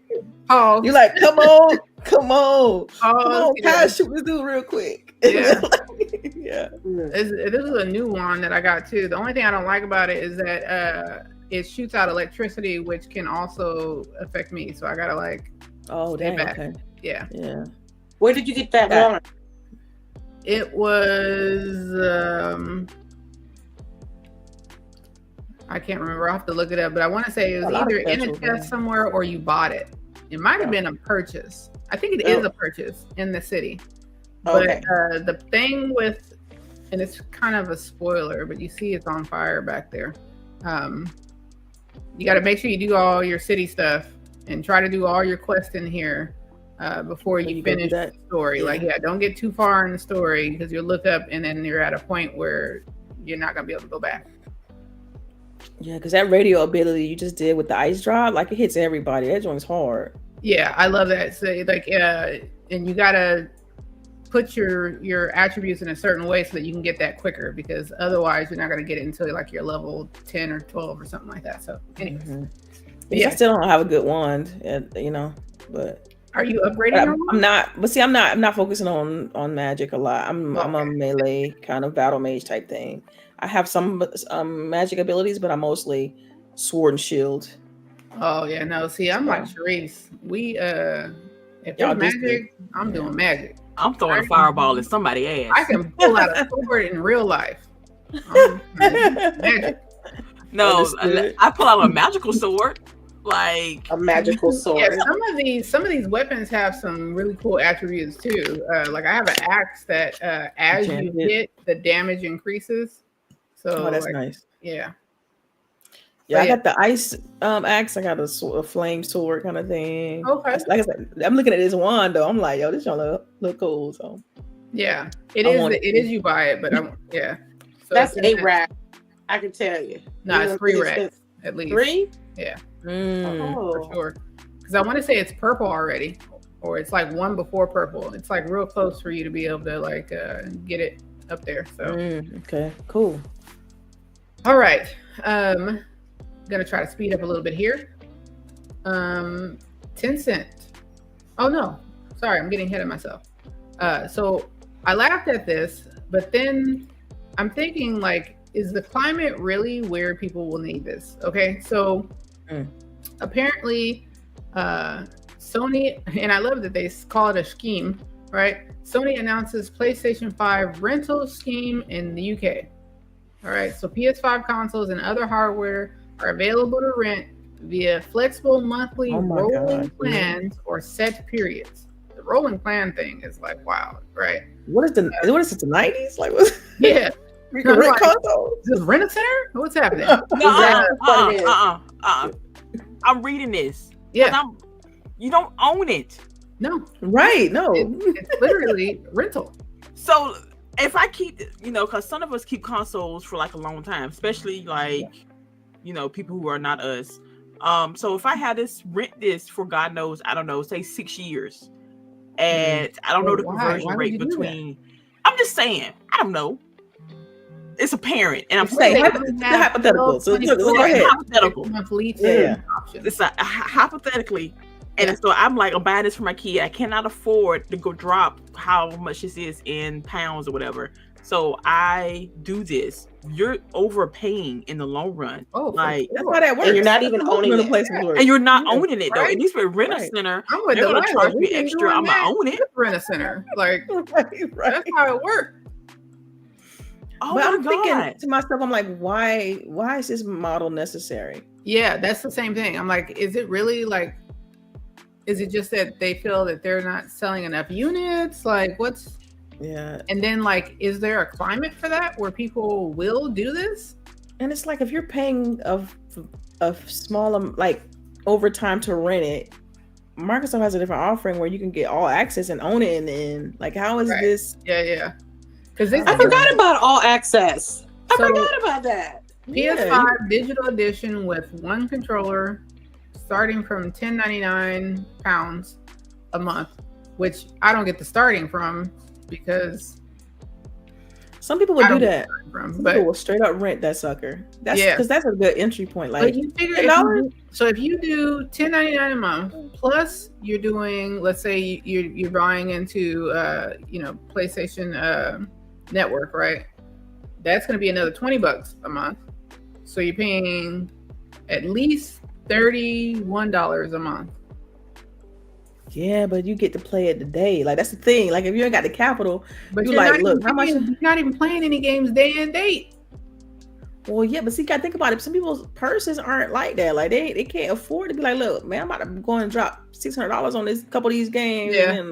Oh, you like, come on, kind of shoot this dude real quick. Yeah. Yeah. This is a new one that I got too. The only thing I don't like about it is that it shoots out electricity, which can also affect me. So I gotta like. Oh, dang. Back. Okay. Yeah. Yeah. Where did you get that one? It was. I can't remember. I'll have to look it up, but I want to say it was either in a test somewhere or you bought it. It might have been a purchase. I think it is a purchase in the city. But Okay. the thing with, and it's kind of a spoiler, but you see it's on fire back there. You got to make sure you do all your city stuff and try to do all your quests in here before you finish the story. Like, don't get too far in the story because you'll look up and then you're at a point where you're not going to be able to go back. Yeah, because that radio ability you just did with the ice drop, like it hits everybody. That joint's hard. Yeah, I love that. So, like, and you got to put your attributes in a certain way so that you can get that quicker, because otherwise you're not going to get it until like you're level 10 or 12 or something like that. So anyways. Yeah, I still don't have a good wand, you know, but are you upgrading? I'm not, but see, I'm not focusing on magic a lot. I'm a melee kind of battle mage type thing. I have some magic abilities, but I'm mostly sword and shield. Oh yeah, no, see, I'm like CHAREECE. We if there's magic, I'm doing magic. I'm throwing a fireball at somebody's ass. I can pull out a sword in real life. Magic. No, I pull out a magical sword, like a magical sword. Yeah, some of these weapons have some really cool attributes too. Like I have an axe that as you hit, the damage increases. So that's nice. Yeah. Yeah, I got the ice axe. I got a flame sword kind of thing. Okay. Like I said, I'm looking at this wand though. I'm like, yo, this don't look cool. So yeah, it is. You buy it, but yeah. So that's 8 racks. I can tell you. No, it's 3 racks at least. 3? Yeah. For sure. Because I want to say it's purple already, or it's like one before purple. It's like real close for you to be able to like get it up there. So okay, cool. All right. Gonna try to speed up a little bit here. 10 cent. Oh no, sorry, I'm getting ahead of myself. So I laughed at this, but then I'm thinking like, is the climate really where people will need this? Okay, so apparently Sony, and I love that they call it a scheme, right? Sony announces PlayStation 5 rental scheme in the UK. All right, so PS5 consoles and other hardware are available to rent via flexible monthly rolling plans or set periods. The rolling plan thing is like wild, right? What is it, the 90s? Like what? Yeah. We can rent consoles? Is this rent a center? What's happening? I'm reading this. Yeah. You don't own it. No. Right, no. It's literally rental. So if I keep, because some of us keep consoles for like a long time, especially like, people who are not us. So if I had rent this for God knows, I don't know, say 6 years, and I don't know the conversion rate between. I'm just saying, I don't know. It's apparent, and I'm saying hypothetical. So go ahead. Hypothetical. It's hypothetically. And so I'm like, I'm buying this for my kid. I cannot afford to go drop how much this is in pounds or whatever. So I do this. You're overpaying in the long run. Oh, like that's how that works. And you're not even owning it. And you're not owning it though. At least with Rent-A-Center, they're gonna charge me extra. I'm gonna own it. Rent-A-Center, like that's how it works. Oh, but I'm thinking to myself, I'm like, why is this model necessary? Yeah, that's the same thing. I'm like, is it really like? Is it just that they feel that they're not selling enough units? Like, what's? Yeah. And then, like, is there a climate for that where people will do this? And it's like if you're paying a small like overtime to rent it, Microsoft has a different offering where you can get all access and own it. And then, like, how is this? Yeah. Because I forgot about all access. I forgot about that. PS5 digital edition with one controller, starting from £10.99 a month, which I don't get the starting from because some people would do that. Some people will straight up rent that sucker. That's because that's a good entry point. Like, you figure if you do $10.99 a month plus you're doing, let's say you're buying into PlayStation Network, right? That's going to be another $20 a month. So you're paying at least $31 a month. Yeah, but you get to play it today. Like, that's the thing. Like, if you ain't got the capital, but you're like, look, how much? You're not even playing any games day and date. Well, yeah, but see, you gotta think about it. Some people's purses aren't like that. Like they can't afford to be like, look, man, I'm about to go and drop $600 on this couple of these games. Yeah.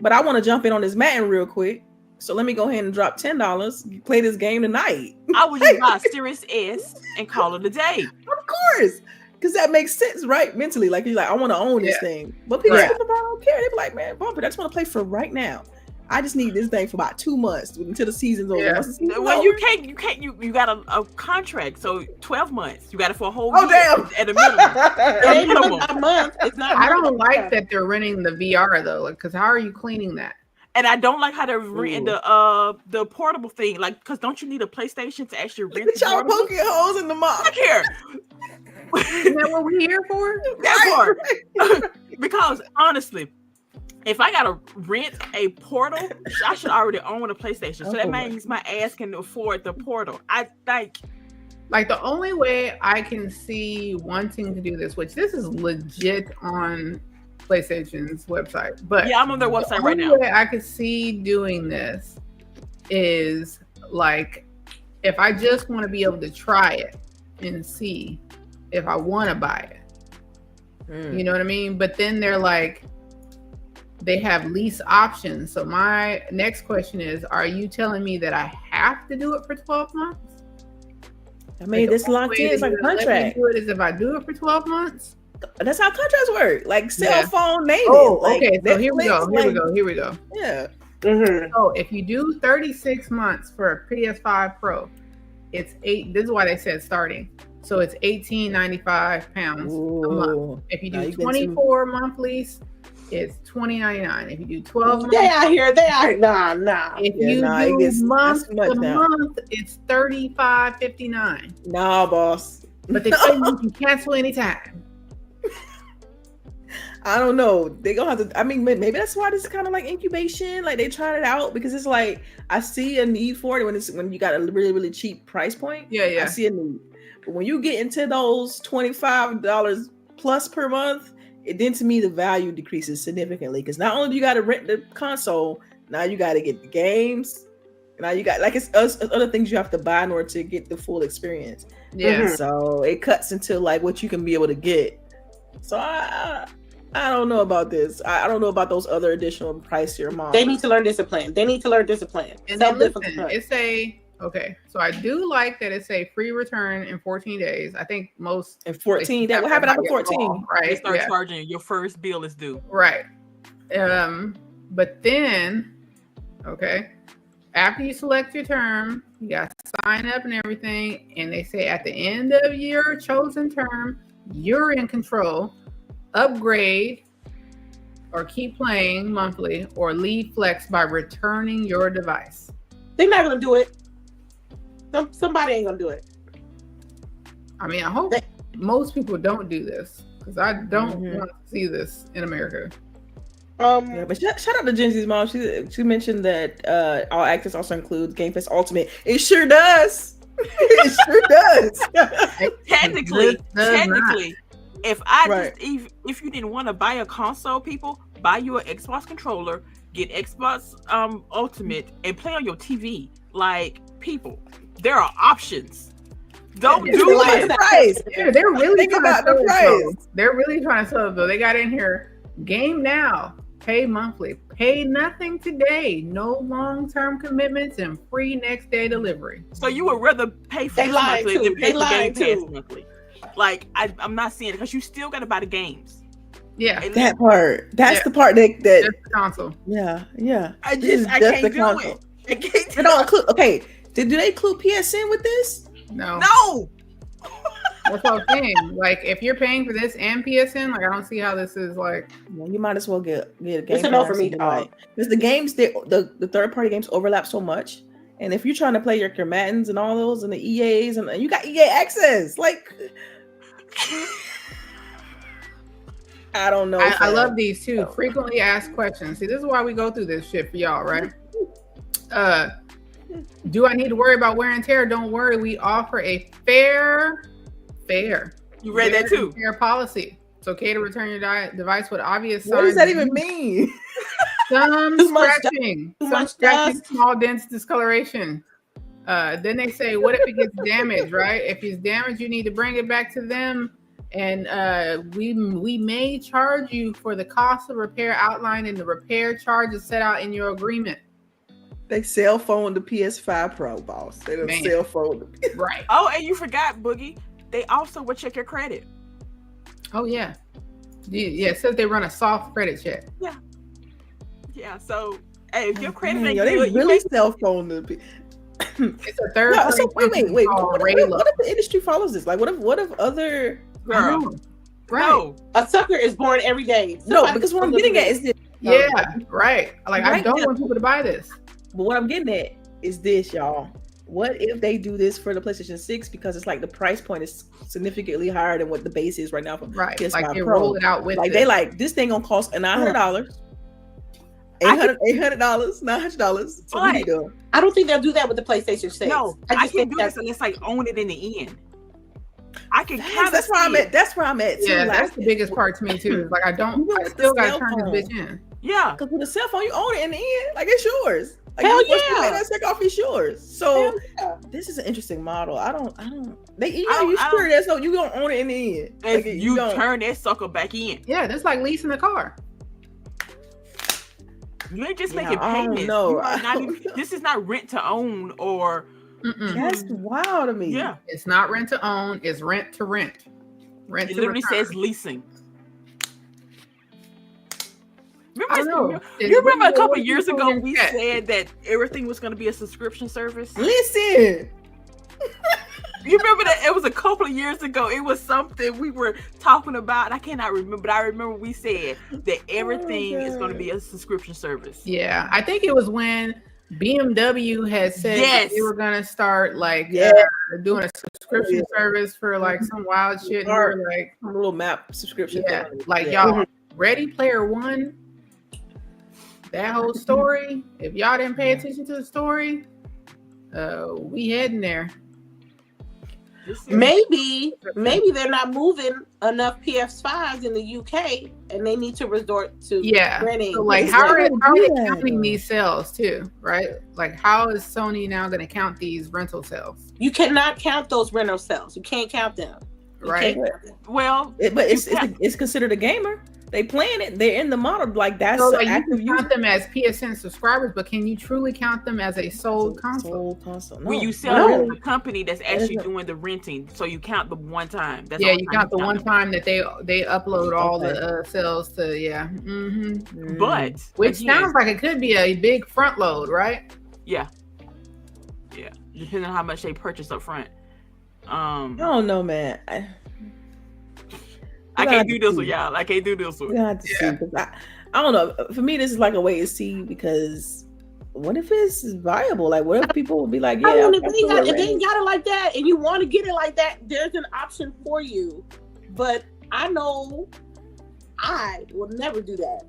But I want to jump in on this Madden real quick. So let me go ahead and drop $10. Play this game tonight. I would just buy a Series S and call it a day. Of course. Because that makes sense, right? Mentally. Like, you're like, I want to own this thing. But people don't care. They be like, man, bump it. I just want to play for right now. I just need this thing for about 2 months until the season's over. Yeah. Well, you can't. You got a contract, so 12 months. You got it for a whole year. Damn. At a minimum. A month. It's not. I don't like that they're renting the VR though, because how are you cleaning that? And I don't like how they're renting the portable thing. Like, because don't you need a PlayStation to actually rent the y'all poking holes in the mouth? Look here. Isn't that what we're here for? That part. Because honestly, if I gotta rent a portal, I should already own a PlayStation. So that means my ass can afford the portal. I think. Like the only way I can see wanting to do this, which this is legit on PlayStation's website, but yeah, I'm on their website right now. The only way I could see doing this is like if I just want to be able to try it and see if I want to buy it. You know what I mean? But then they're like, they have lease options. So my next question is, are you telling me that I have to do it for 12 months? I mean, this locked in. It's like a contract. Let me do it is if I do it for 12 months. That's how contracts work. Like cell phone native. Okay. So here we go. Yeah. Mm-hmm. So if you do 36 months for a PS5 Pro, it's this is why they said starting. So it's £18.95 a month. If you do 24 month lease, it's $20.99. If you do 12 months, they out here. Nah. If you do month to month, it's $35.59. Nah, boss. But they say you can cancel anytime. I don't know. They gonna have to. I mean, maybe that's why this is kind of like incubation. Like they tried it out because it's like I see a need for it when you got a really really cheap price point. Yeah. I see a need. But when you get into those $25 plus per month, then to me the value decreases significantly because not only do you got to rent the console, now you got to get the games. Now you got like it's other things you have to buy in order to get the full experience. Yeah. So it cuts into like what you can be able to get. So I don't know about this. I don't know about those other additional pricier models. They need to learn discipline. And then listen, so I do like that it's a free return in 14 days. I think most in 14 days. What happened after 14? They start charging your first bill is due. Right. But then, after you select your term, you got to sign up and everything. And they say at the end of your chosen term, you're in control. Upgrade or keep playing monthly or leave flex by returning your device. They're not going to do it. Somebody ain't going to do it. I mean, I hope most people don't do this because I don't want to see this in America. Yeah, but shout out to Gen Z's mom. She mentioned that All Access also includes Game Pass Ultimate. It sure does. It sure does. Technically, if if you didn't want to buy a console, people buy you an Xbox controller, get Xbox Ultimate, and play on your TV. Like people, there are options. Don't do it. Price. Yeah, they're really trying to sell the price. They're really trying to sell it though. They got in here. Game now. Pay monthly. Pay nothing today. No long-term commitments and free next day delivery. So you would rather pay for monthly than pay for Game Pass monthly? Like I'm not seeing it because you still got to buy the games. Yeah, that part. That's the part that that's the console. Yeah. I can't do it. I can't. They don't include. Okay, do they include PSN with this? No. No. That's what I'm saying. Like, if you're paying for this and PSN, like, I don't see how this is like. Well, you might as well get a game. It's a no for me, dog. Because the games, the third party games overlap so much, and if you're trying to play your Maddens and all those and the EAs and you got EA access, like. I don't know. I love these too. Frequently asked questions. See, this is why we go through this shit for y'all, right? Do I need to worry about wear and tear? Don't worry. We offer a fair. You read that too. Fair policy. It's okay to return your device with obvious signs. What does that even mean? Some scratching, small dents, discoloration. Then they say, what if it gets damaged, right? If it's damaged, you need to bring it back to them. And we may charge you for the cost of repair outlined in the repair charges set out in your agreement. They cell phone the PS5 Pro, boss. They don't cell phone the right. Oh, and you forgot, Boogie. They also will check your credit. Oh yeah. Yeah, it says they run a soft credit check. Yeah. Yeah. So hey, if your credit ain't they good, really cell phone the It's a third. No, so wait. What if the industry follows this? Like, what if other girl? Right. No. A sucker is born every day. No, because what I'm getting at is this. Yeah, right. Like, I Right don't now. want people to buy this. But what I'm getting at is this, y'all. What if they do this for the PlayStation 6 because it's like the price point is significantly higher than what the base is right now for PS5 like they Pro. roll it out with Like it. they like this thing gonna cost $900, $800, $900. So what are you doing? I don't think they'll do that with the PlayStation 6. No, I can do this unless I own it in the end. I can kind That's where I'm at. That's where I'm at too. Yeah, like, that's the biggest part to me too. Is like I still gotta turn this bitch in. Yeah, because with a cell phone, you own it in the end. Like it's yours. Like, hell yeah, yeah, that check off is yours. So yeah. This is an interesting model. I don't. You sure that's no? You don't own it in the end. If Like, you don't. turn that sucker back in. Yeah, that's like leasing a car. You ain't just Yeah, making I don't payments. know. You are I not don't even, know. this is not rent to own or. That's wild to me. Yeah, It's not rent to own. It's rent to rent. Rent it to literally return. says leasing. I don't know. You remember a couple What years people ago in we chat? said that everything was going to be a subscription service? Listen. You remember that it was a couple of years ago. It was something we were talking about. I cannot remember, but I remember we said that everything is going to be a subscription service. Yeah, I think it was when BMW had said that they were gonna start like doing a subscription service for like some wild shit. And we were like a little map subscription. Yeah, thing. like y'all, Ready Player One. That whole story. If y'all didn't pay attention to the story, we heading there. Maybe they're not moving enough PS5s in the UK, and they need to resort to renting. So like, how are they counting these sales too? Right? Like, how is Sony now going to count these rental sales? You cannot count those rental sales. You can't count them. Right? Well, but it's considered a gamer. They playing it. They're in the model. Like that's so, like, you active can count them as PSN subscribers, but can you truly count them as a sold console? No. When you sell it to the company that's actually doing the renting, so you count the one time. That's you count the one time that they upload all the sales to But which sounds like it could be a big front load, right? Yeah, depending on how much they purchase up front. I don't know, man. I can't do this one, y'all. I can't do this one. We have to see, because I don't know. For me, this is like a wait and see, because what if it's viable? Like, what if people will be like, if they ain't got it like that, and you want to get it like that, there's an option for you. But I know I will never do that.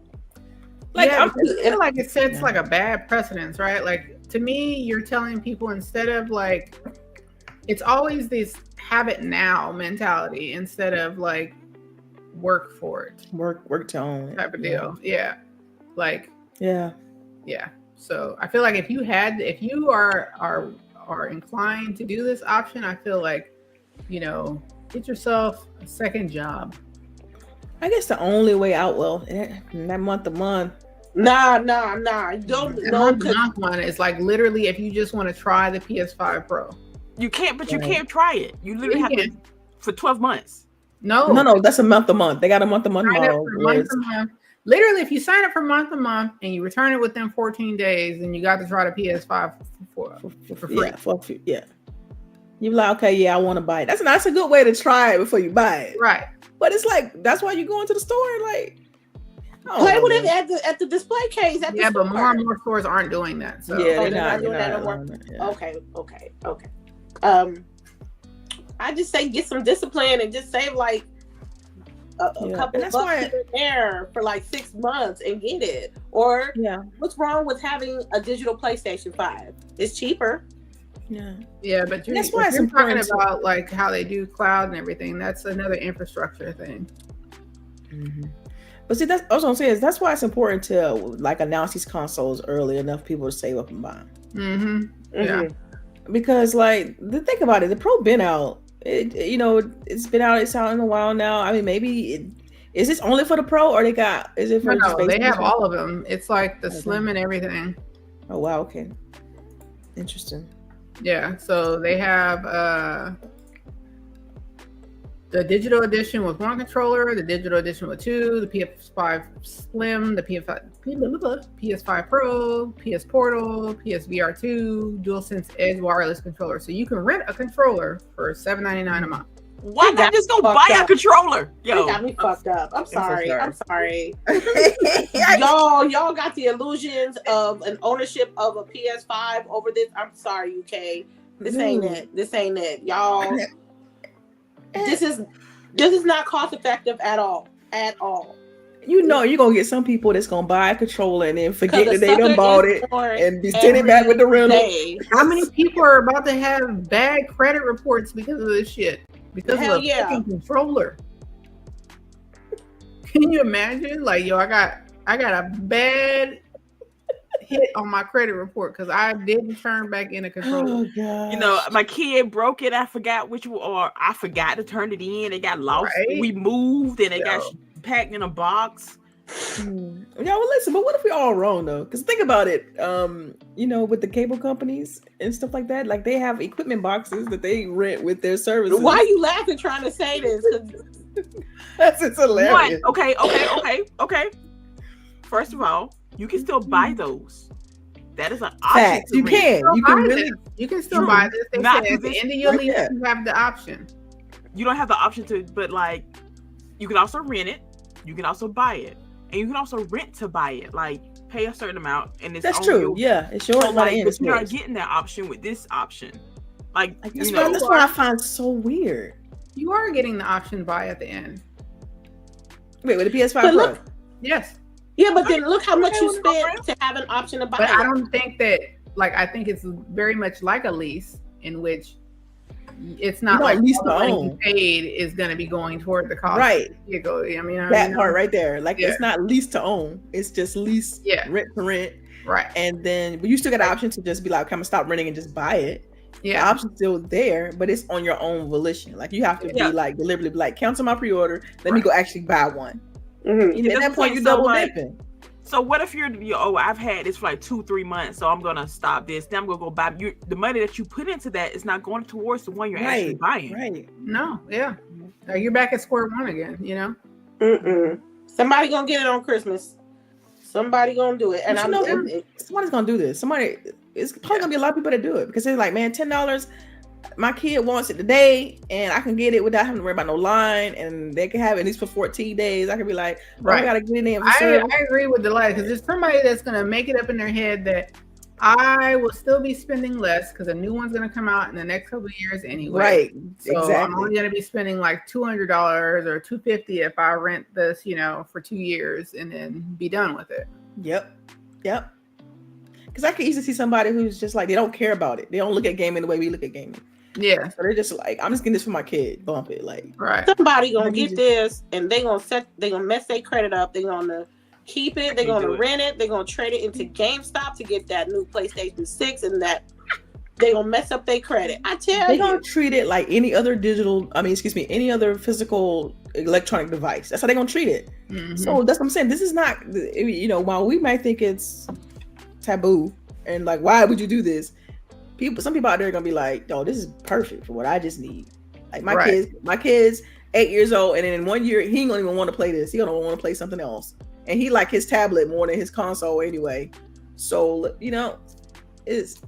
Like, I feel like it sets like a bad precedence, right? Like, to me, you're telling people instead of like, it's always this have it now mentality instead of like work for it, work to own type of deal. Yeah. Like, yeah. So I feel like if you are inclined to do this option, I feel like, get yourself a second job. I guess the only way out, that month to month. Nah. Don't the month one is like literally if you just want to try the PS5 Pro. You can't, but you can't try it. You literally have to for 12 months. No, that's a month to month. They got a month to month model. Literally, if you sign up for month to month and you return it within 14 days, then you got to try the PS5 for free. Yeah. You're like, okay, I want to buy it. That's a good way to try it before you buy it. Right. But it's like, that's why you go into the store and like, play with it at the display case. But more and more stores aren't doing that. So they're not doing that no more. Okay. I just say get some discipline and just save like a couple bucks here and there for like 6 months and get it. Or what's wrong with having a digital PlayStation 5? It's cheaper. Yeah, but that's why you're talking about like how they do cloud and everything. That's another infrastructure thing. Mm-hmm. But see, that's I was gonna say is that's why it's important to like announce these consoles early enough people to save up and buy them. Yeah. because like think about it, the Pro been out. It's been out. It's out in a while now. I mean, maybe is this only for the Pro, or is it for just base they have edition? all of them. It's like the Slim and everything. Oh wow, okay, interesting. Yeah, so they have the digital edition with 1 controller, the digital edition with 2, the PS5 Slim, the PS5 Pro, PS Portal, PSVR 2, DualSense Edge wireless controller. So you can rent a controller for $7.99 a month. Why not just go buy a controller? Yo, got me fucked up. I'm sorry. Y'all got the illusions of an ownership of a PS5 over this. I'm sorry, UK. This ain't it. Y'all. This is not cost effective at all. You're gonna get some people that's gonna buy a controller and then forget that they done bought it and be sitting back with the rental. How many people are about to have bad credit reports because of this shit? Because of a fucking controller. Can you imagine? Like, yo, I got a bad hit on my credit report because I didn't turn back in a controller. Oh, my kid broke it. I forgot I forgot to turn it in. It got lost. Right? We moved and it got packed in a box. Yeah, well, listen, but what if we're all wrong though? Because think about it, with the cable companies and stuff like that, like they have equipment boxes that they rent with their services. Why are you laughing trying to say this? It's hilarious. Okay. First of all, you can still buy those. That is an option. Facts. You can. You can still buy this. They said at the end of your lease, you have the option. You don't have the option to, but like, you can also rent it. You can also buy it. And you can also rent to buy it, like pay a certain amount, and it's that's true. Yeah, it's yours. So, like, but you're not getting that option with this option. Like that's what I find so weird. You are getting the option to buy at the end. Wait, with the PS5 Pro? Yes. Yeah, but then look how much you spent to have an option to buy. But I don't think that. Like, I think it's very much like a lease in which it's not like all the money you paid is going to be going toward the cost. Right. That part right there. Like, it's not lease to own. It's just lease, rent to rent. Right. And then, but you still got the option to just be like, I'm going to stop renting and just buy it. Yeah. The option's still there, but it's on your own volition. Like, you have to be like, deliberately be like, cancel my pre-order. Let me go actually buy one. Mm-hmm. At that point, you're double dipping. So what if you're I've had this for like 2-3 months, so I'm gonna stop this. Then I'm gonna go buy the money that you put into that is not going towards the one you're actually buying. Right. No, yeah. You're back at square one again, Somebody gonna get it on Christmas. Somebody gonna do it. And somebody's gonna do this. It's probably gonna be a lot of people that do it because they're like, man, $10. My kid wants it today, and I can get it without having to worry about no line, and they can have it at least for 14 days. I can be like, I gotta get it in. I agree with Delilah because there's somebody that's gonna make it up in their head that I will still be spending less because a new one's gonna come out in the next couple of years anyway. Right. So exactly. I'm only gonna be spending like $200 or $250 if I rent this, for 2 years and then be done with it. Yep. Because I can easily see somebody who's just like, they don't care about it. They don't look at gaming the way we look at gaming. Yeah. So they're just like, I'm just getting this for my kid. Bump it. Like, right. Somebody gonna get this and they're gonna mess their credit up. They're gonna keep it, they're gonna rent it, they're gonna trade it into GameStop to get that new PlayStation 6 and that they're gonna mess up their credit. I tell you. They're gonna treat it like any other any other physical electronic device. That's how they're gonna treat it. Mm-hmm. So that's what I'm saying. This is not, while we might think it's taboo and like, why would you do this? Some people out there are gonna be like, "No, this is perfect for what I just need." Like my kid's 8 years old, and then in 1 year he ain't gonna even want to play this. He gonna want to play something else, and he like his tablet more than his console anyway. So it's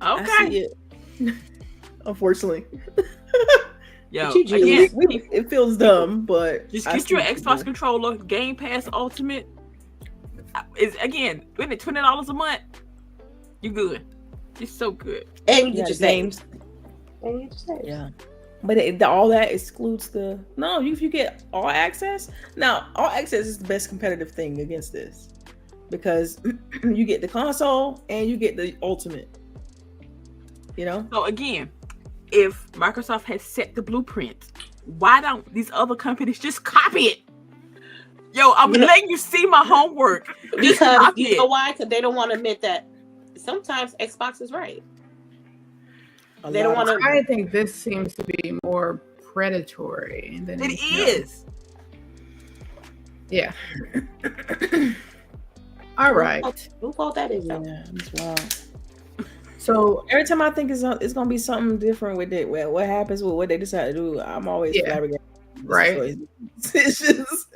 okay. Unfortunately, again, it feels dumb, but just get your Xbox controller. Game Pass Ultimate is again $20 a month. You good. You're so good. And you get your games. Yeah. But all that excludes if you get all access. Now, all access is the best competitive thing against this because you get the console and you get the ultimate. So again, if Microsoft has set the blueprint, why don't these other companies just copy it? I'm letting you see my homework. Because you know why? Because they don't want to admit that sometimes Xbox is right. A They don't lot of want to. I think this seems to be more predatory than It anything else. is. Yeah. All right. Who fault that is? Though? Yeah, it's wild. So Every time I think it's gonna be something different with it, well, what happens with what they decide to do, I'm always Yeah. flabbergasted. Right. Decisions.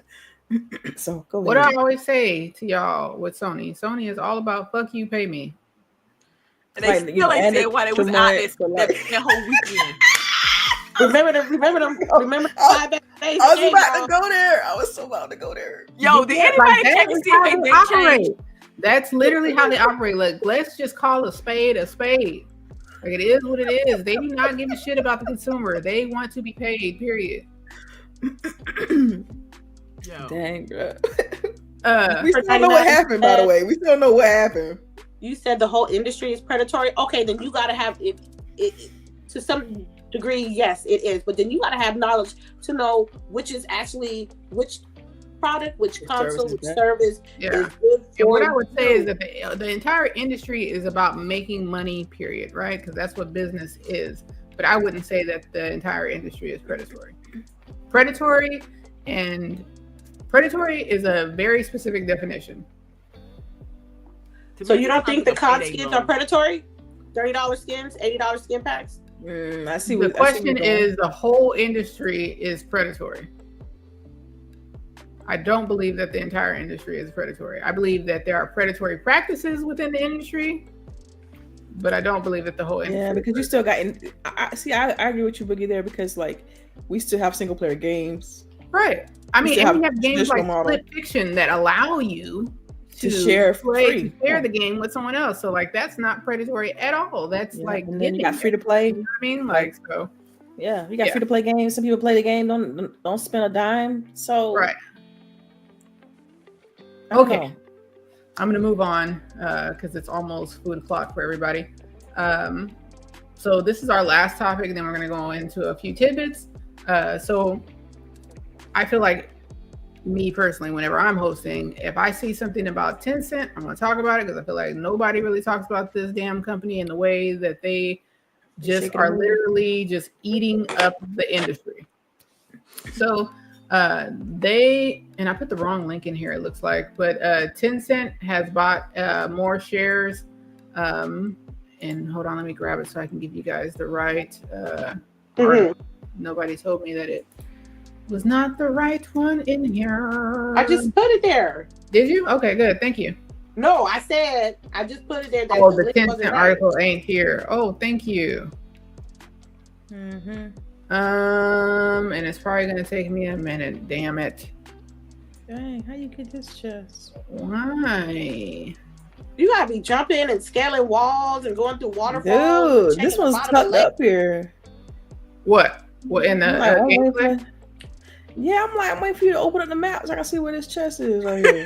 So go what ahead. I always say to y'all with Sony is all about fuck you, pay me. And they Like, you still know, ain't and said the why they was extra out months for, that like- that whole weekend. Remember Oh, 5 days. I was about to go there. I was so about to go there. Yo, did Yeah, anybody like, check that and is see how if they they operate. changed? That's literally how they operate. Like, let's just call a spade a spade. Like, it is what it is. They do not give a shit about the consumer. They want to be paid, period. Yo. Dang, bro. For We still don't know what 99 happened, by the way. We still don't know what happened. You said the whole industry is predatory. Okay, then you gotta have it to some degree. Yes, it is. But then you gotta have knowledge to know which is actually which product, which console, which service Yeah. is good And for what I would say you. is that the entire industry is about making money, period, right? Because that's what business is. But I wouldn't say that the entire industry is predatory. Predatory is a very specific definition. So you don't think the COD payday skins loan. are predatory? $30 skins, $80 skin packs? I see. The question is, the whole industry is predatory. I don't believe that the entire industry is predatory. I believe that there are predatory practices within the industry, but I don't believe that the whole industry. Yeah, because you still got. I agree with you, Boogie, there, because like we still have single player games. Right. I mean, still and we have have games like traditional model. Split Fiction that allow you To share play, free. to share the game with someone else. So like that's not predatory at all. That's like and then you giving got free it. to play. You know what I mean? Like so. Yeah, you got Yeah. free to play games. Some people play the game, don't spend a dime. So Right. I don't Okay. know. I'm gonna move on because it's almost food o'clock for everybody. So this is our last topic, and then we're gonna go into a few tidbits. So I feel like me personally, whenever I'm hosting, if I see something about Tencent, I'm gonna talk about it because I feel like nobody really talks about this damn company in the way that they just are literally just eating up the industry. So they, and I put the wrong link in here, it looks like, but Tencent has bought more shares. And hold on, let me grab it so I can give you guys the right article. Nobody told me that it was not the right one in here. I just put it there. Did you? Okay, good. Thank you. No, I said I just put it there. That Oh, the link 10 wasn't cent right. article ain't here. Oh, thank you. Mm-hmm. And it's probably gonna take me a minute. Damn it. Dang, how you get this chest? Why? You gotta be jumping and scaling walls and going through waterfalls. Dude, this one's tucked up here. What? What in the I'm waiting gameplay? Yeah, I'm waiting for you to open up the map so I can see where this chest is right here.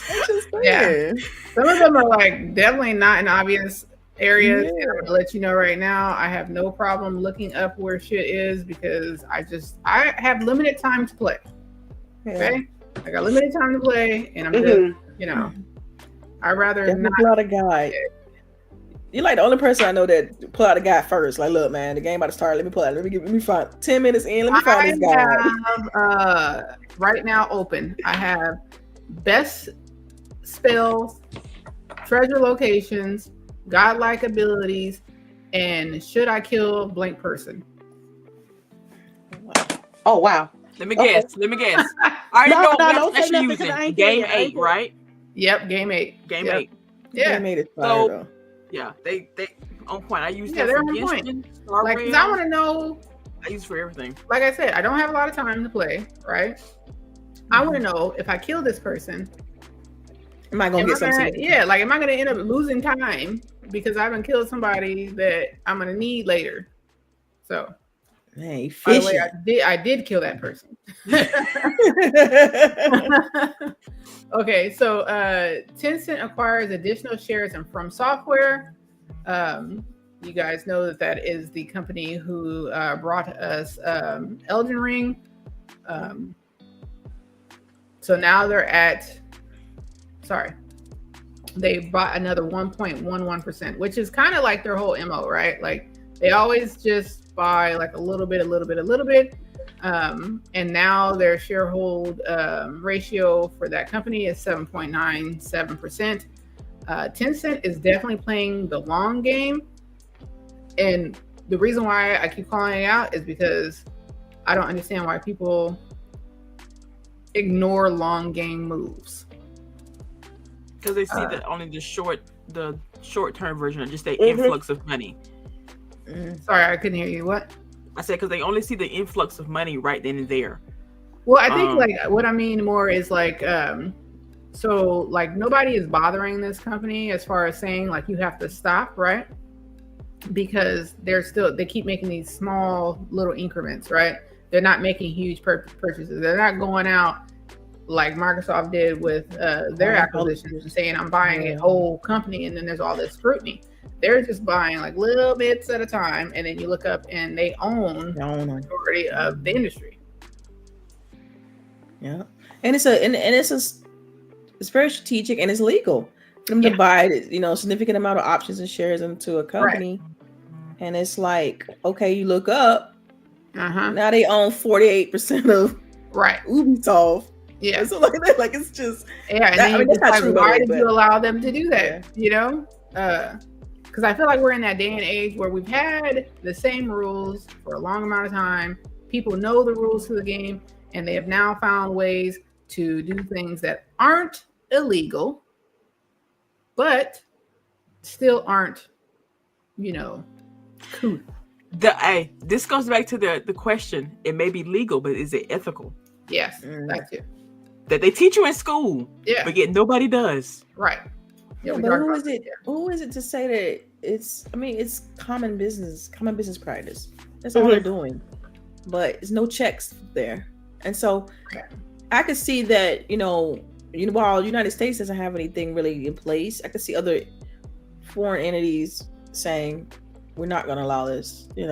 I'm just saying. Some of them are like definitely not in obvious areas. Yeah. And I'm gonna let you know right now, I have no problem looking up where shit is because I have limited time to play. Okay, I got limited time to play, and I'm just, you know, I'd rather Definitely not. pull out a guide. You're like the only person I know that pull out a guide first. Like, look, man, the game about to start. Let me find 10 minutes in. Let me find this guide. I have right now open. I have best spells, treasure locations, godlike abilities, and should I kill blank person? Oh wow. Let me guess. I already know what don't that's say you nothing 'cause I using. ain't Game there yet. I ain't 8, there. right? Yep, game 8. Game Yep. 8. Yeah, They made it fire, So- though. Yeah, they on point. I use Yeah, that they're for on point. Genshin, Star like 'cause Rail. I want to know. I use it for everything. Like I said, I don't have a lot of time to play. Right? I want to know if I kill this person. Am I gonna get something? Like, am I gonna end up losing time because I haven't killed somebody that I'm gonna need later? So, Hey, by the way, fishing. I did kill that person. Okay, so Tencent acquires additional shares in From Software. You guys know that is the company who brought us Elden Ring. So now they're at. Sorry, they bought another 1.11%, which is kind of like their whole MO, right? Like they always just buy like a little bit. And now their sharehold ratio for that company is 7.97%. Tencent is definitely playing the long game. And the reason why I keep calling it out is because I don't understand why people ignore long game moves. Because they see that only the short term version of just the influx of money. Sorry, I couldn't hear you. What? I said because they only see the influx of money right then and there. Well, I think like what I mean more is like so like nobody is bothering this company as far as saying like you have to stop, right? Because they keep making these small little increments, right? They're not making huge purchases. They're not going out like Microsoft did with their acquisitions and saying I'm buying a whole company and then there's all this scrutiny. They're just buying like little bits at a time, and then you look up and they own the majority of the industry. Yeah, and it's very strategic and it's legal for them to buy significant amount of options and shares into a company, and it's like okay, you look up, now they own 48% of Ubisoft. Yeah, so like that, like it's just and then that's not true. Why did you allow them to do that? Because I feel like we're in that day and age where we've had the same rules for a long amount of time. People know the rules to the game, and they have now found ways to do things that aren't illegal, but still aren't, cool. This goes back to the question. It may be legal, but is it ethical? Yes, that's it. That they teach you in school, but yet nobody does. Right. Yeah, but who is it to say that it's common business practice. That's all they're doing. But there's no checks there. And so I could see that, while the United States doesn't have anything really in place, I could see other foreign entities saying, we're not going to allow this, but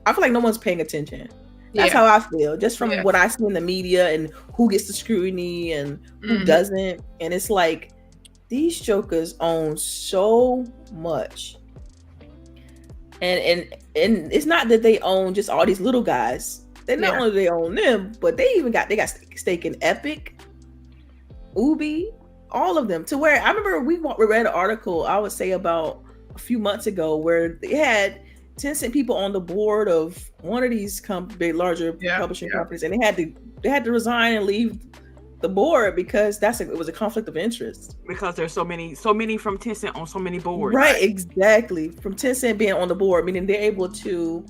I feel like no one's paying attention. That's how I feel, just from what I see in the media and who gets the scrutiny and who doesn't. And it's like, these jokers own so much. And it's not that they own just all these little guys. They not only do they own them, but they got stake in Epic, Ubi, all of them. To where I remember we read an article, I would say about a few months ago, where they had Tencent people on the board of one of these big larger publishing companies, and they had to resign and leave the board because it was a conflict of interest. Because there's so many from Tencent on so many boards. Right, exactly. From Tencent being on the board, meaning they're able to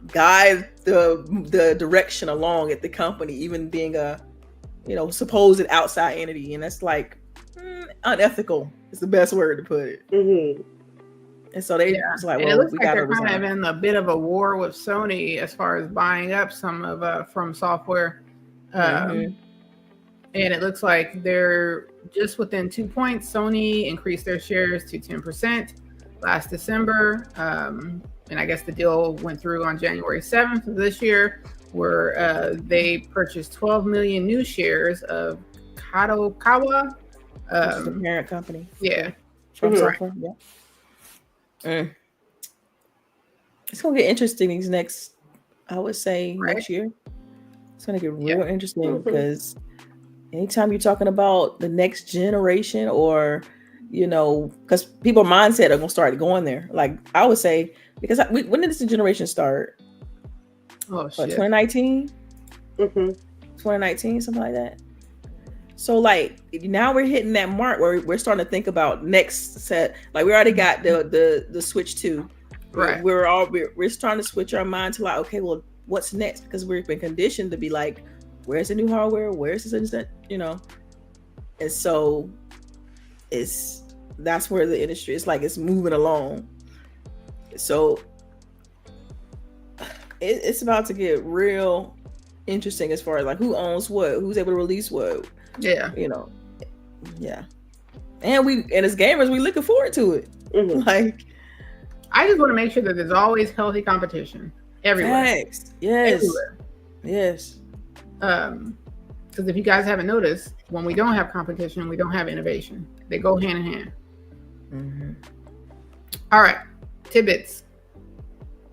guide the direction along at the company, even being a supposed outside entity, and that's like unethical. It's the best word to put it. Mm-hmm. And so they was like, well, it looks we like got to they're kind of in a bit of a war with Sony as far as buying up some of From Software. And it looks like they're just within 2 points. Sony increased their shares to 10% last December. And I guess the deal went through on January 7th of this year, where they purchased 12 million new shares of Kadokawa. The parent company. Yeah. From Software. Yeah. It's going to get interesting these next, I would say, next year. It's going to get real interesting because anytime you're talking about the next generation or, because people's mindset are going to start going there. Like I would say, because when did this generation start? Oh, shit. 2019? 2019, something like that. So like now we're hitting that mark where we're starting to think about next set. Like we already got the Switch 2. Right. We're starting to switch our mind to like, okay, well, what's next? Because we've been conditioned to be like, where's the new hardware? Where's this and that? And so that's where the industry is like it's moving along. So it's about to get real interesting as far as like who owns what, who's able to release what. Yeah. Yeah. And as gamers, we looking forward to it. Mm-hmm. Like, I just want to make sure that there's always healthy competition everywhere. Thanks. Yes. Everywhere. Yes. Because if you guys haven't noticed, when we don't have competition, we don't have innovation. They go hand in hand. Mm-hmm. All right, tidbits.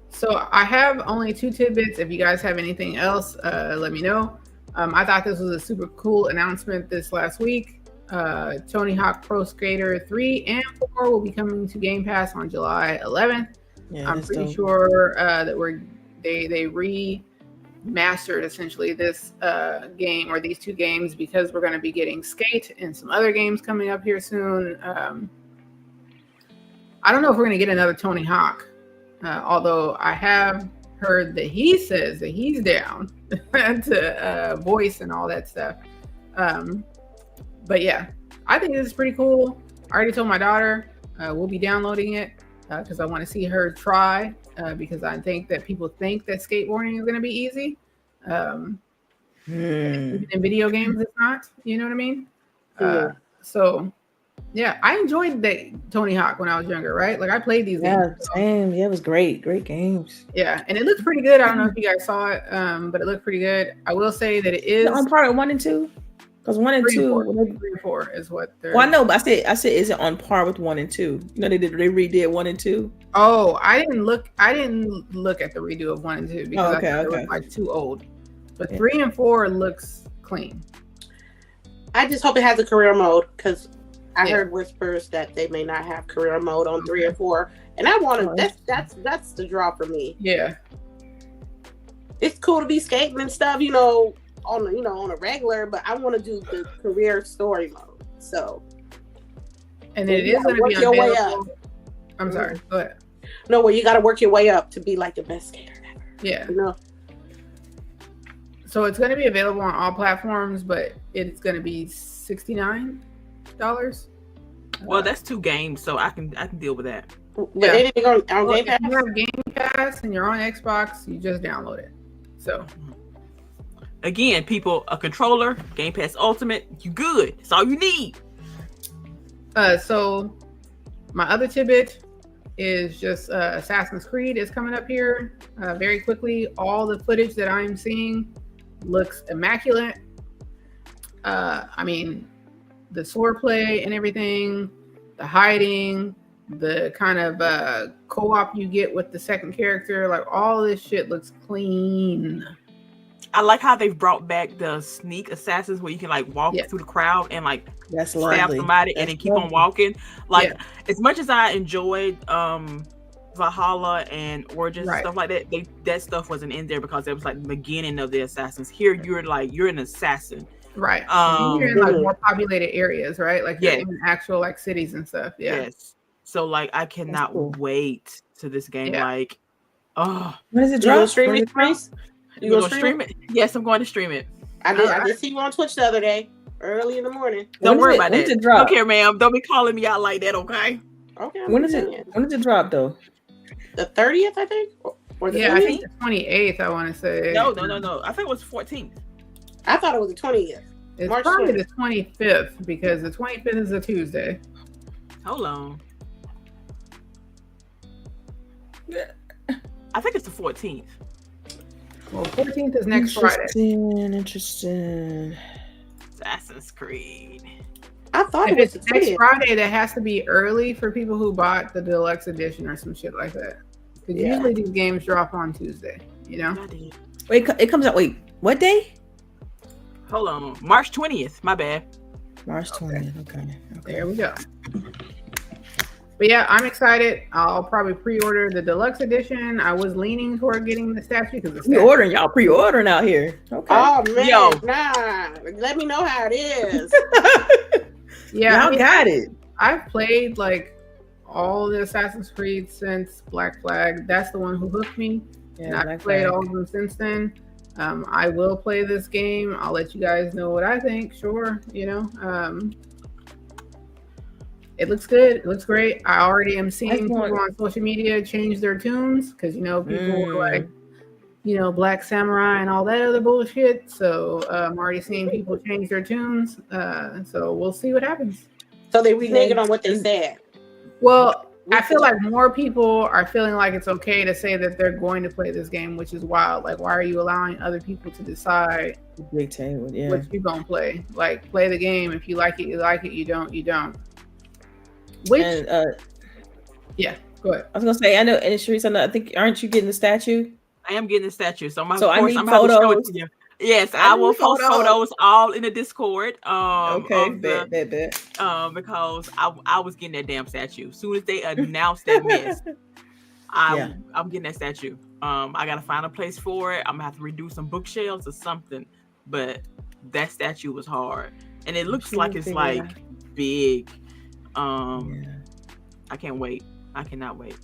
So I have only 2 tidbits. If you guys have anything else, let me know. I thought this was a super cool announcement this last week. Tony Hawk Pro Skater 3 and 4 will be coming to Game Pass on July 11th. Yeah, I'm pretty sure that they remastered essentially this game, or these 2 games, because we're going to be getting Skate and some other games coming up here soon. I don't know if we're going to get another Tony Hawk, although I have heard that he says that he's down to voice and all that stuff. But yeah, I think this is pretty cool. I already told my daughter we'll be downloading it because I want to see her try, because I think that people think that skateboarding is going to be easy. Even in video games, it's not. You know what I mean? So yeah, I enjoyed the Tony Hawk when I was younger, right? Like I played these games. Same. Yeah, it was great games. Yeah, and it looked pretty good. I don't know if you guys saw it, but it looked pretty good. I will say that it is on par with 1 and 2. Because 1 and 2, 3 and 4 is what they're. Well, I know, but I said, is it on par with 1 and 2? You know, they redid 1 and 2. Oh, I didn't look at the redo of 1 and 2 because I thought it was like too old. But 3 and 4 looks clean. I just hope it has a career mode, because I heard whispers that they may not have career mode on 3 and 4, and I want to. That's the draw for me. Yeah, it's cool to be skating and stuff, on a regular, but I want to do the career story mode. So, and it is going to be available. I'm sorry. Go ahead. No, well, you got to work your way up to be like the best skater ever. Yeah. So it's going to be available on all platforms, but it's going to be $69. Well, that's 2 games, so I can deal with that. But anything on Game Pass? If you have Game Pass and you're on Xbox, you just download it. So. Again, people, a controller, Game Pass Ultimate, you good. That's all you need. So my other tidbit is just Assassin's Creed is coming up here very quickly. All the footage that I'm seeing looks immaculate. I mean, the sword play and everything, the hiding, the kind of co-op you get with the second character, like all this shit looks clean. I like how they've brought back the sneak assassins where you can like walk through the crowd and like stab somebody and then keep on walking. Like as much as I enjoyed Valhalla and Origins and stuff like that, that stuff wasn't in there because it was like the beginning of the assassins. Here you're an assassin. Right. You're in like more populated areas, right? Like you're in actual like cities and stuff. Yeah. Yes. So like I cannot wait to this game. Like, when is it drop? Stream it, Chris? You gonna stream it? Yes, I'm going to stream it. I did see you on Twitch the other day, early in the morning. Don't worry about that. Don't care, ma'am. Don't be calling me out like that, okay? Okay. When does it drop though? The 30th, I think. Or the 20th? I think the 28th. I want to say. No. I think it was 14th. I thought it was the 20th. It's March probably 20th. The 25th because the 25th is a Tuesday. Hold on. I think it's the 14th. Well, 14th is next Friday. Interesting. Assassin's Creed. I thought if it was it's next Friday, that has to be early for people who bought the deluxe edition or some shit like that. Because usually these games drop on Tuesday, you know? Wait, it comes out, what day? Hold on. March 20th. My bad. March 20th. Okay. There we go. But yeah, I'm excited. I'll probably pre-order the deluxe edition. I was leaning toward getting the statue because y'all pre-ordering out here. Okay. Oh man, nah. Let me know how it is. Yeah, y'all got it. I've played like all the Assassin's Creed since Black Flag. That's the one who hooked me, and I've played all of them since then. I will play this game. I'll let you guys know what I think. Sure, you know. It looks good. It looks great. I already am seeing people on social media change their tunes because, you know, people were like, you know, Black Samurai and all that other bullshit. So I'm already seeing people change their tunes. So we'll see what happens. So they reneged on what they said. Well, I feel like more people are feeling like it's okay to say that they're going to play this game, which is wild. Like, why are you allowing other people to decide what you're gonna play? Like, play the game. If you like it, you like it. You don't, you don't. Which, yeah, go ahead. I was gonna say, I know, and Charisse, I think, aren't you getting the statue? I am getting the statue, so I need photos. Yes, I will post photos all in the Discord. Okay, bet. Because I was getting that damn statue. As soon as they announced that mess, I'm getting that statue. I gotta find a place for it. I'm gonna have to redo some bookshelves or something. But that statue was hard, and it looks like it's like big. I can't wait. I cannot wait.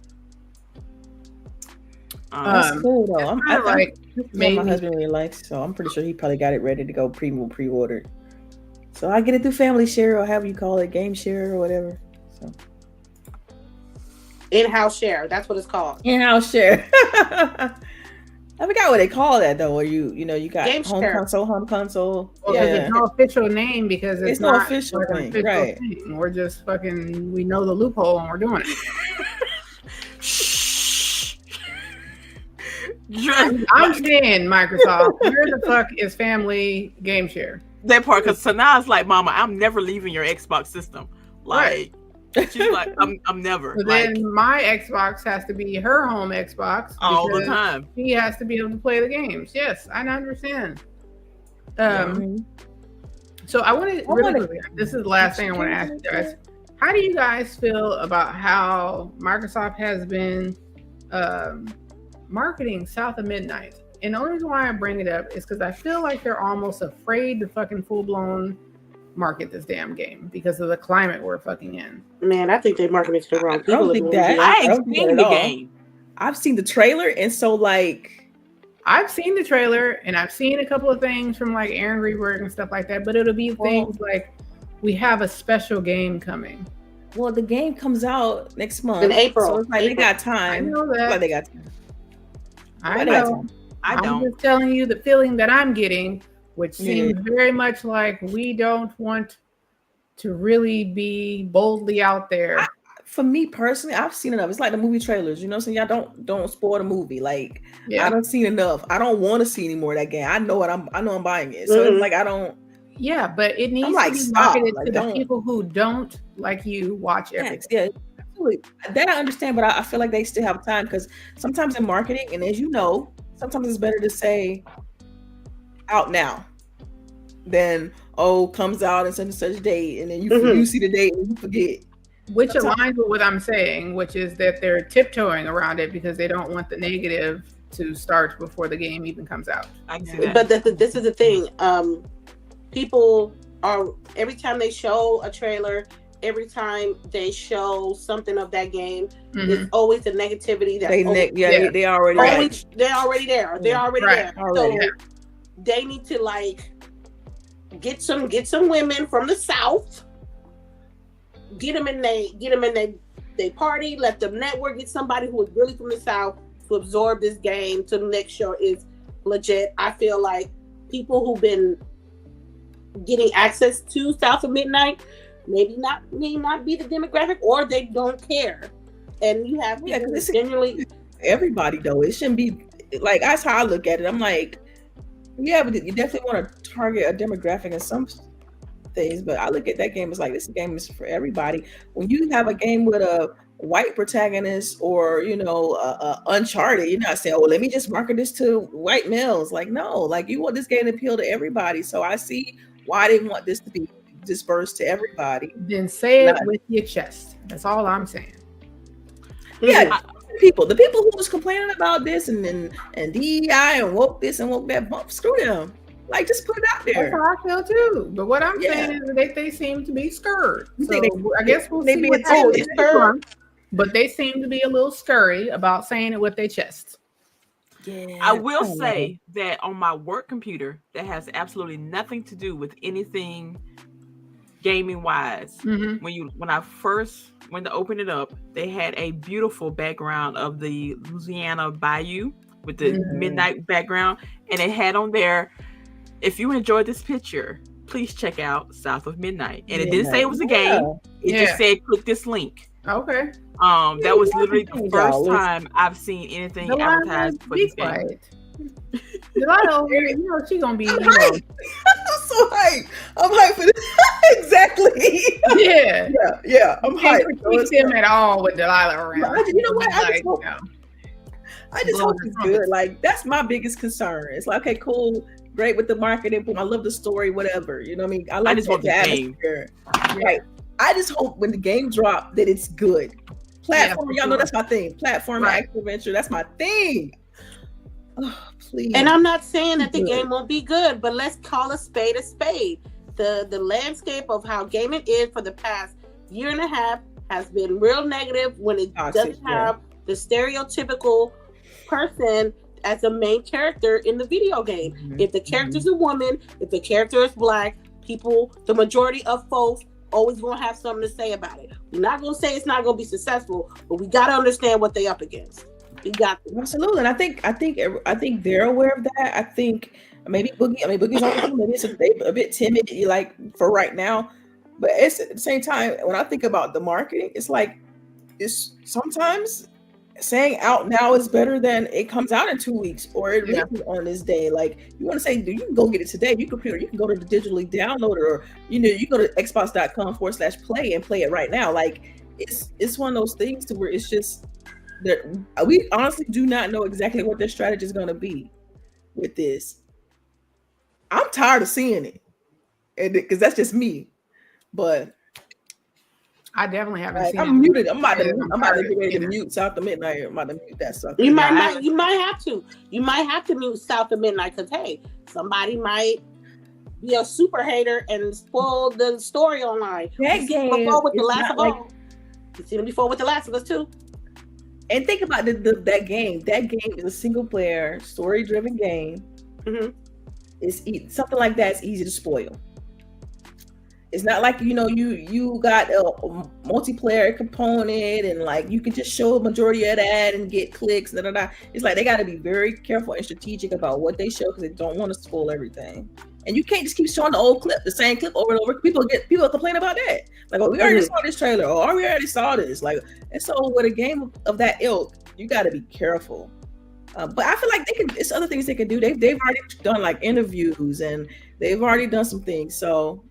That's cool though. I like maybe my husband really likes, so I'm pretty sure he probably got it ready to go pre-ordered. So I get it through family share or however you call it, game share or whatever. So in-house share, that's what it's called. In-house share. I forgot what they call that though. Where you got game home share. console. Well, there's no official name because it's no not official thing, thing, right? Thing. We're just fucking. We know the loophole and we're doing it. I'm saying, Microsoft, where the fuck is family game share? That part, because Sanaa's like, Mama, I'm never leaving your Xbox system. Like, she's like, I'm never. So then my Xbox has to be her home Xbox all the time. She has to be able to play the games. Yes, I understand. So I want to this is the last thing I want to ask you guys. How do you guys feel about how Microsoft has been marketing South of Midnight? And the only reason why I bring it up is because I feel like they're almost afraid to fucking full-blown market this damn game because of the climate we're fucking in. Man, I think they marketing to the wrong people. I don't think that. I ain't seen the game. I've seen the trailer, and so like I've seen the trailer, and I've seen a couple of things from like Aaron Greenberg and stuff like that, but it'll be things like we have a special game coming. Well, the game comes out next month in April. So it's like they got time. I know that. Like they got time. I know. I'm just telling you the feeling that I'm getting, which seems very much like we don't want to really be boldly out there. For me personally, I've seen enough. It's like the movie trailers, you know what I'm saying? Y'all don't spoil the movie. Like I don't see enough. I don't want to see any more of that game. I know I'm buying it. So it's like I don't. Yeah, but it needs to be marketed to the people who don't, like you, watch everything. Yeah, absolutely. That I understand, but I feel like they still have time because sometimes in marketing, and as you know, sometimes it's better to say out now than comes out in such and such date, and then you see the date and you forget. Which aligns with what I'm saying, which is that they're tiptoeing around it because they don't want the negative to start before the game even comes out. I can see that. But this is the thing. People are, every time they show a trailer, every time they show something of that game, it's always the negativity that they already they're already there. They're already there. So they need to like get some women from the South, get them in they party, let them network, get somebody who is really from the South to absorb this game to make sure it's legit. I feel like people who've been getting access to South of Midnight may not be the demographic, or they don't care. And you have people generally everybody though. It shouldn't be like, that's how I look at it. I'm like, yeah, but you definitely want to target a demographic in some things, but I look at that game as like, this game is for everybody. When you have a game with a white protagonist or Uncharted, you're not saying, let me just market this to white males. Like, no, like you want this game to appeal to everybody. So I see why they want this to be dispersed to everybody. Then say it with your chest. That's all I'm saying. Yeah, the people who was complaining about this and DEI and woke this and woke that, screw them. Like, just put it out there. That's how I feel too. But what I'm saying is that they seem to be scared. So I guess we'll see what happens. But they seem to be a little scurry about saying it with their chests. Yeah, I will say that on my work computer, that has absolutely nothing to do with anything gaming wise. When I first went to open it up, they had a beautiful background of the Louisiana Bayou with the midnight background, and it had on there, if you enjoyed this picture, please check out South of Midnight. And it didn't say it was a game. It just said click this link. Okay. That was literally the first time I've seen anything advertised for this game. Delilah over here, she's gonna be. I'm so hyped. I'm hyped for this. Exactly. Yeah. Yeah. I'm hyped. Don't him at all with Delilah around. You know what? I just hope it's good. Like, that's my biggest concern. It's like, okay, cool, great with the marketing, but I love the story, whatever. You know what I mean? I just want the atmosphere. Right. I just hope when the game drops that it's good. Platform, y'all know that's my thing. Platform, action adventure, that's my thing. Oh, please. And I'm not saying that the game won't be good, but let's call a spade a spade. The landscape of how gaming is for the past year and a half has been real negative when it doesn't have the stereotypical person as a main character in the video game. Mm-hmm. If the character's a woman, if the character is black, people, the majority of folks always gonna have something to say about it. We're not gonna say it's not gonna be successful, but we gotta understand what they're up against. We got them. Absolutely, and I think they're aware of that. I think maybe Boogie's maybe it's a bit timid, like for right now. But it's at the same time, when I think about the marketing, it's like it's sometimes saying out now is better than it comes out in 2 weeks or it releases on this day. Like, you want to say, you can go get it today. You can go to the digitally download it, or you go to xbox.com/play and play it right now. Like, it's one of those things to where it's just that we honestly do not know exactly what their strategy is going to be with this. I'm tired of seeing it, and because that's just me. But I definitely haven't seen I'm muted. I'm about to get ready to mute South of Midnight. I'm about to mute that stuff. You might have to. You might have to mute South of Midnight because hey, somebody might be a super hater and spoil the story online. That game before with The Last of Us. You've seen it before with The Last of Us too. And think about that game. That game is a single player, story driven game. Mm-hmm. It's something like that is easy to spoil. It's not like you got a multiplayer component and like you can just show a majority of that and get clicks. It's like they got to be very careful and strategic about what they show because they don't want to spoil everything. And you can't just keep showing the same clip over and over. People complain about that. Like, oh, we already saw this trailer, or we already saw this. Like, and so with a game of that ilk, you got to be careful. But I feel like it's other things they can do. They've already done like interviews and they've already done some things. So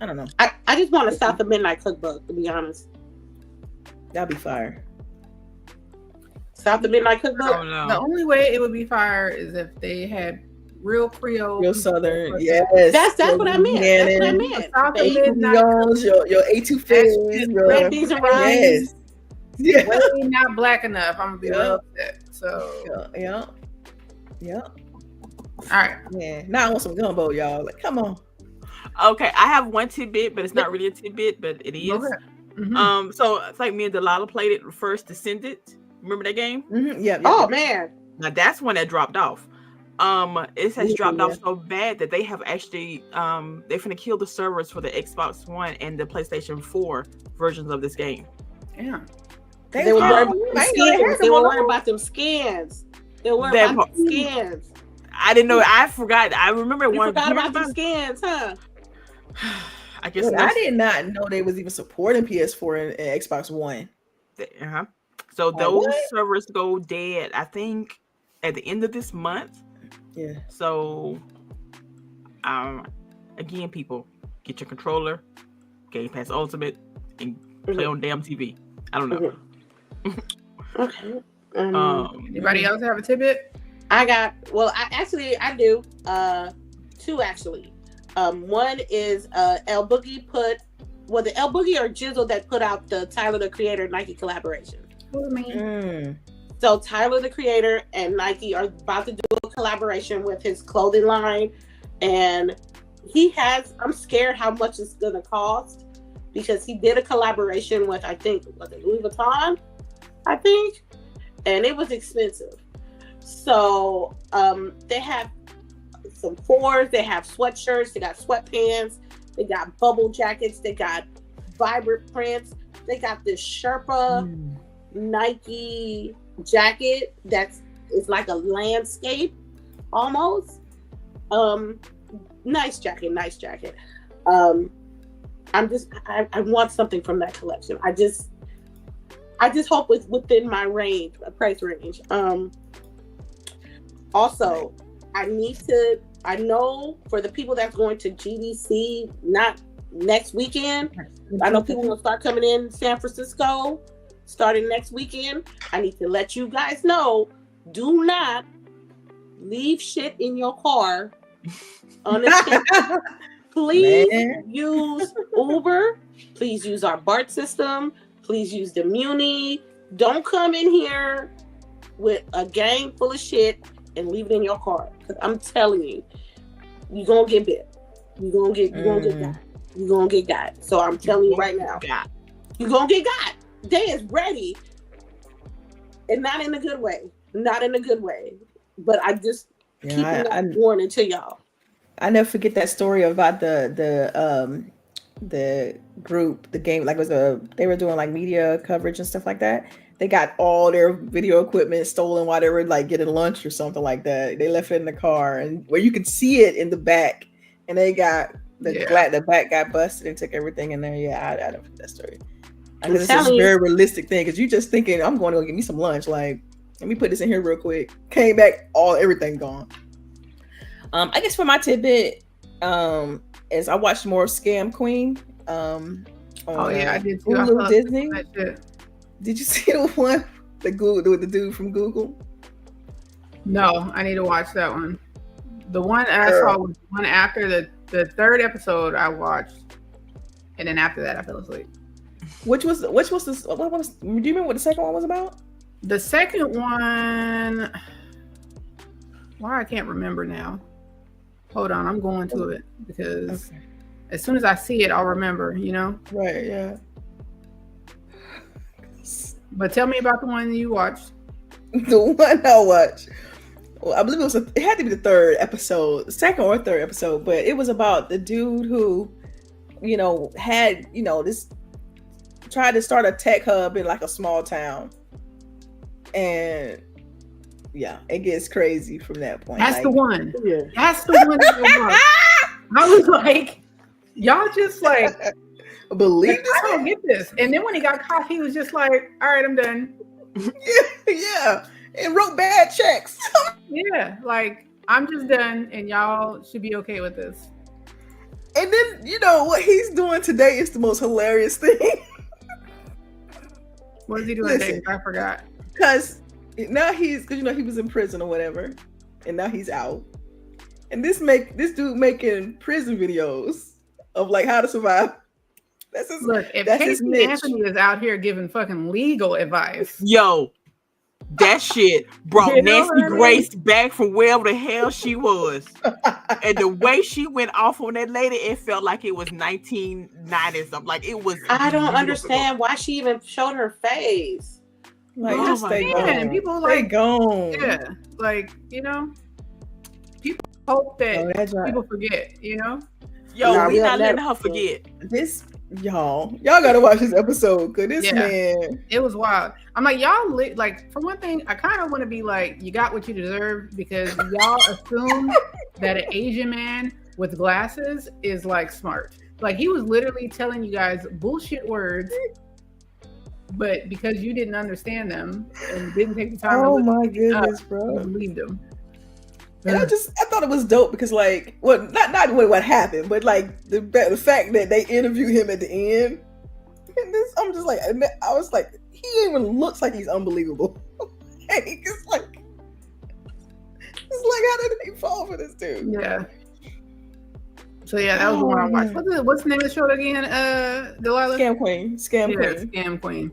I don't know. I just want a South of Midnight cookbook, to be honest. That'd be fire. South of Midnight cookbook. Oh, no. The only way it would be fire is if they had real Creole, real Southern. Yes, that's what I meant. That's what I meant. South of Midnight, your A2 red beans and rice. Yes. Well, we're not black enough. I'm gonna be real upset. So yeah. All right. Yeah. Now I want some gumbo, y'all. Like, come on. Okay, I have one tidbit, but it's not really a tidbit, but it is. Okay. Mm-hmm. So it's like me and Delilah played it first. Descended. Remember that game? Mm-hmm. Yeah. Oh man. Now that's one that dropped off. It has dropped off so bad that they have actually they're finna kill the servers for the Xbox One and the PlayStation 4 versions of this game. Yeah. They were worried about them skins. They were worried about them skins. I didn't know. I forgot. I remember one. Forgot about the skins, huh? I guess I did not know they was even supporting PS4 and Xbox One. Uh-huh. So those servers go dead, I think, at the end of this month. Yeah. So, again, people, get your controller, Game Pass Ultimate, and play on damn TV. I don't know. Okay. Anybody else have a tidbit? I do. Two actually. One is LBOOGIE the LBOOGIE or Jizzle that put out the Tyler the Creator Nike collaboration. What do you mean? So Tyler the Creator and Nike are about to do a collaboration with his clothing line, and I'm scared how much it's gonna cost because he did a collaboration with Louis Vuitton, and it was expensive. So they have some fours, they have sweatshirts, they got sweatpants, they got bubble jackets, they got vibrant prints, they got this Sherpa Nike jacket that's like a landscape almost. Nice jacket. I want something from that collection. I just hope it's within my range, my price range. Also, I know for the people that's going to GDC, not next weekend. I know people will start coming in San Francisco starting next weekend. I need to let you guys know, do not leave shit in your car unattended. Please use Uber. Please use our BART system. Please use the Muni. Don't come in here with a gang full of shit and leave it in your car. Because I'm telling you, you're going to get bit. You're going to get got. You're going to get got. So I'm telling you right now, you're going to get got. They is ready. And not in a good way. Not in a good way. But I just keep that warning to y'all. I never forget that story about the group, the game, like they were doing like media coverage and stuff like that. They got all their video equipment stolen while they were like getting lunch or something like that. They left it in the car, and where you could see it in the back, and they got the back got busted and took everything in there. Yeah, I don't forget that story. Because it's a very realistic thing. Because you just thinking, I'm going to go get me some lunch. Like, let me put this in here real quick. Came back, everything gone. I guess for my tidbit, is I watched more of Scam Queen. I did too. Hulu Disney. Did you see the one with the dude from Google? No, I need to watch that one. The one I saw was the one after the third episode I watched, and then after that I fell asleep. What was do you remember what the second one was about? The second one, I can't remember now. Hold on, I'm going to it because as soon as I see it, I'll remember, you know? Right, yeah. But tell me about the one you watched. The one I watched. Well, I believe it had to be the third episode, second or third episode, but it was about the dude who, had, this, tried to start a tech hub in like a small town. And yeah, it gets crazy from that point. That's the one. Yeah. That's the one. I was like, y'all just like believe this? I don't get this. And then when he got caught, he was just like, all right, I'm done. Yeah. And wrote bad checks. Yeah, like I'm just done, and y'all should be okay with this. And then what he's doing today is the most hilarious thing. What is he doing today? I forgot. Because now he was in prison or whatever, and now he's out. And this dude making prison videos of like how to survive. Look, if Casey Anthony is out here giving fucking legal advice, that shit brought Nancy Grace back from wherever the hell she was. And the way she went off on that lady, it felt like it was 1990 something. Like it was. I don't understand why she even showed her face. Like, just stay gone. People like gone. Yeah, like people hope that people forget. We're not letting her forget. Y'all gotta watch this episode because this man, it was wild. I'm like, y'all like, for one thing, I kind of want to be like, you got what you deserve, because y'all assume that an Asian man with glasses is like smart. Like he was literally telling you guys bullshit words, but because you didn't understand them and didn't take the time to look my goodness, bro, you believed them. And I thought it was dope because, like, not what happened, but like the fact that they interview him at the end. And I'm just like, I was like, he even looks like he's unbelievable. And he's like, how did he fall for this dude? Yeah. So yeah, that was the one I watched. What's the name of the show again? Delilah? Scam Queen. Scam Queen.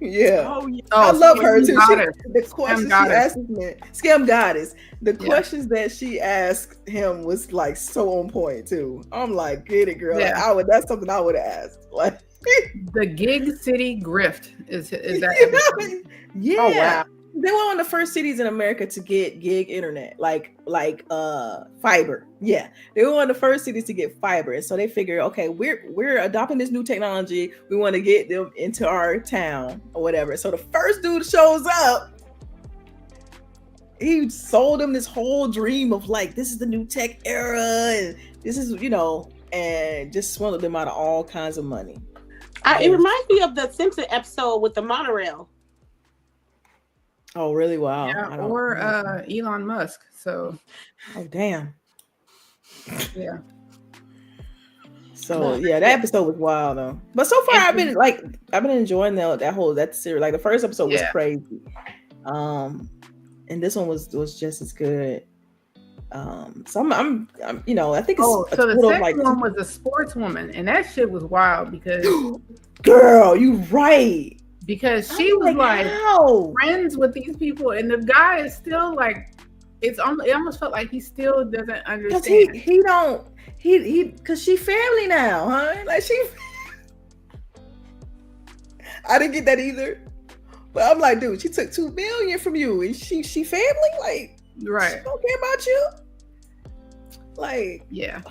Yeah. I love her too. The questions she asked me, Scam Goddess. The questions that she asked him was like so on point too. I'm like, get it, girl. Yeah. Like, that's something I would have asked. Like the Gig City Grift is that? Yeah. Oh wow. They were one of the first cities in America to get gig internet, like fiber. Yeah, they were one of the first cities to get fiber, and so they figured, okay, we're adopting this new technology. We want to get them into our town or whatever. So the first dude shows up. He sold them this whole dream of like, this is the new tech era, and this is and just swindled them out of all kinds of money. It reminds me of the Simpson episode with the monorail. Oh, really? Wow. Yeah, or Elon Musk. So. Oh, damn. Yeah. So yeah, that episode was wild though. But so far, I've been enjoying that series. Like the first episode was crazy, and this one was just as good. So I'm I think it's so the second one was a sportswoman, and that shit was wild because girl, you right. Because she was like friends with these people, and the guy is still like, it almost felt like he still doesn't understand. He because she family now, huh? Like I didn't get that either. But I'm like, dude, she took $2 million from you, and she family, like, right? She don't care about you, like, yeah.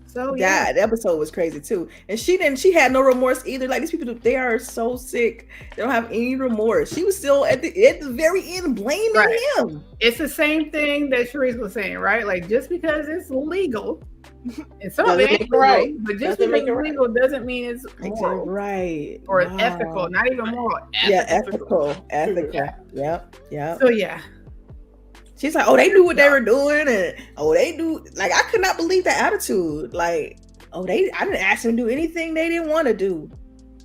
So that episode was crazy too, and she had no remorse either. Like these people, they are so sick, they don't have any remorse. She was still at the very end blaming him. It's the same thing that CHAREECE was saying, right? Like just because it's legal, and some of it ain't legal, but just because it's legal doesn't mean it's moral, right? Or ethical, not even moral. Ethical. Yeah. So yeah. She's like, oh, they knew what they were doing, and they do. Like, I could not believe that attitude. Like, I didn't ask them to do anything they didn't want to do.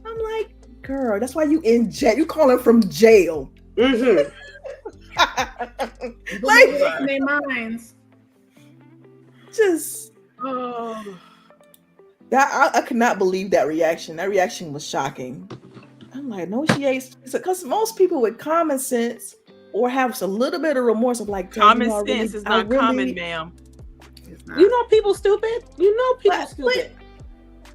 I'm like, girl, that's why you in jail. You calling from jail. Mm-hmm. Like, in their minds. Just, that I could not believe that reaction. That reaction was shocking. I'm like, no, she ain't. Because most people with common sense or have a little bit of remorse of like, common sense is not common, ma'am. You know people stupid. Stupid.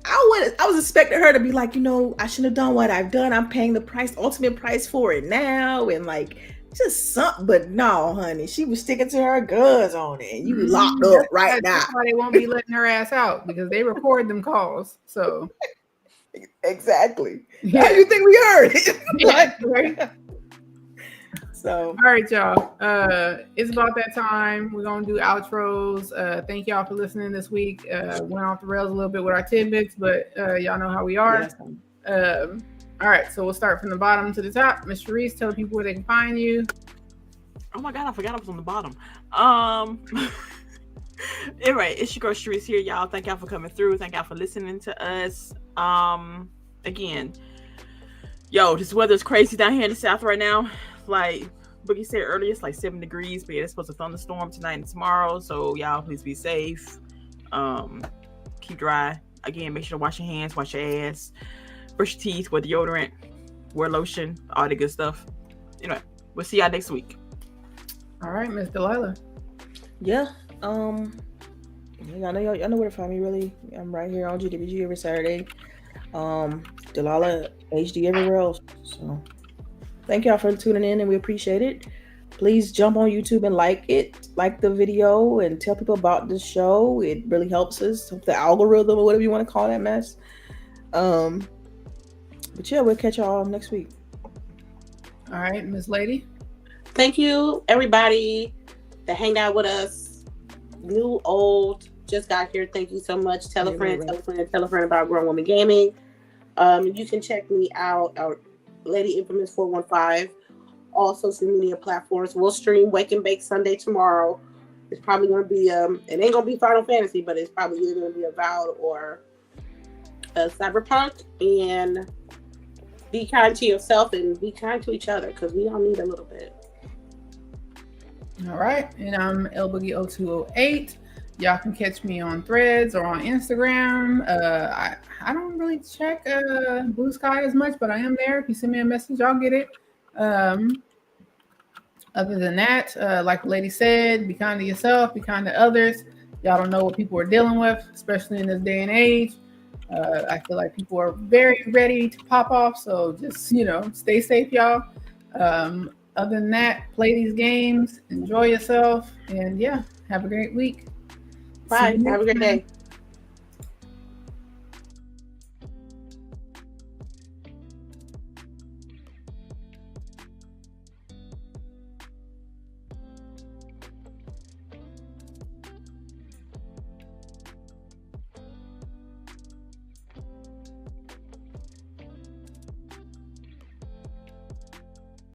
I was expecting her to be like, I shouldn't have done what I've done. I'm paying the ultimate price for it now, and like just something. But no, honey, she was sticking to her guns on it, and you locked up right now. That's why they won't be letting her ass out, because they record them calls. So exactly. How do you think we heard it? Right. So, all right, y'all. It's about that time. We're gonna do outros. Thank y'all for listening this week. Went off the rails a little bit with our tidbits, but y'all know how we are. Yes. All right, so we'll start from the bottom to the top. Miss CHAREECE, tell people where they can find you. Oh my God, I forgot I was on the bottom. Anyway, it's your girl CHAREECE here, y'all. Thank y'all for coming through. Thank y'all for listening to us. Again, yo, this weather's crazy down here in the South right now. Like Boogie said earlier, it's like 7 degrees, but yeah, it's supposed to thunderstorm tonight and tomorrow. So y'all, please be safe. Keep dry. Again, make sure to wash your hands, wash your ass, brush your teeth, wear deodorant, wear lotion, all the good stuff. Anyway, we'll see y'all next week. All right, Miss Delilah. Yeah. Y'all know where to find me. Really, I'm right here on GWG every Saturday. Delilah HD everywhere else. So. Thank y'all for tuning in, and we appreciate it. Please jump on YouTube and like the video, and tell people about the show. It really helps us, the algorithm or whatever you want to call that mess. But yeah, we'll catch y'all next week. All right, Miss Lady. Thank you, everybody that hanged out with us. New, old, just got here. Thank you so much. Tell a friend about Grown Woman Gaming. You can check me out. Lady Infamous 415, all social media platforms. We'll stream Wake and Bake Sunday tomorrow. It's probably going to be it ain't going to be Final Fantasy, but it's probably either going to be Avowed or Cyberpunk. And be kind to yourself and be kind to each other, because we all need a little bit. All right, and I'm LBOOGIE0208. Y'all can catch me on Threads or on Instagram. I don't really check Bluesky as much, but I am there. If you send me a message, I'll get it. Other than that, like the lady said, be kind to yourself, be kind to others. Y'all don't know what people are dealing with, especially in this day and age. I feel like people are very ready to pop off, so just, stay safe, y'all. Other than that, play these games, enjoy yourself, and yeah, have a great week. Bye. Have a great day.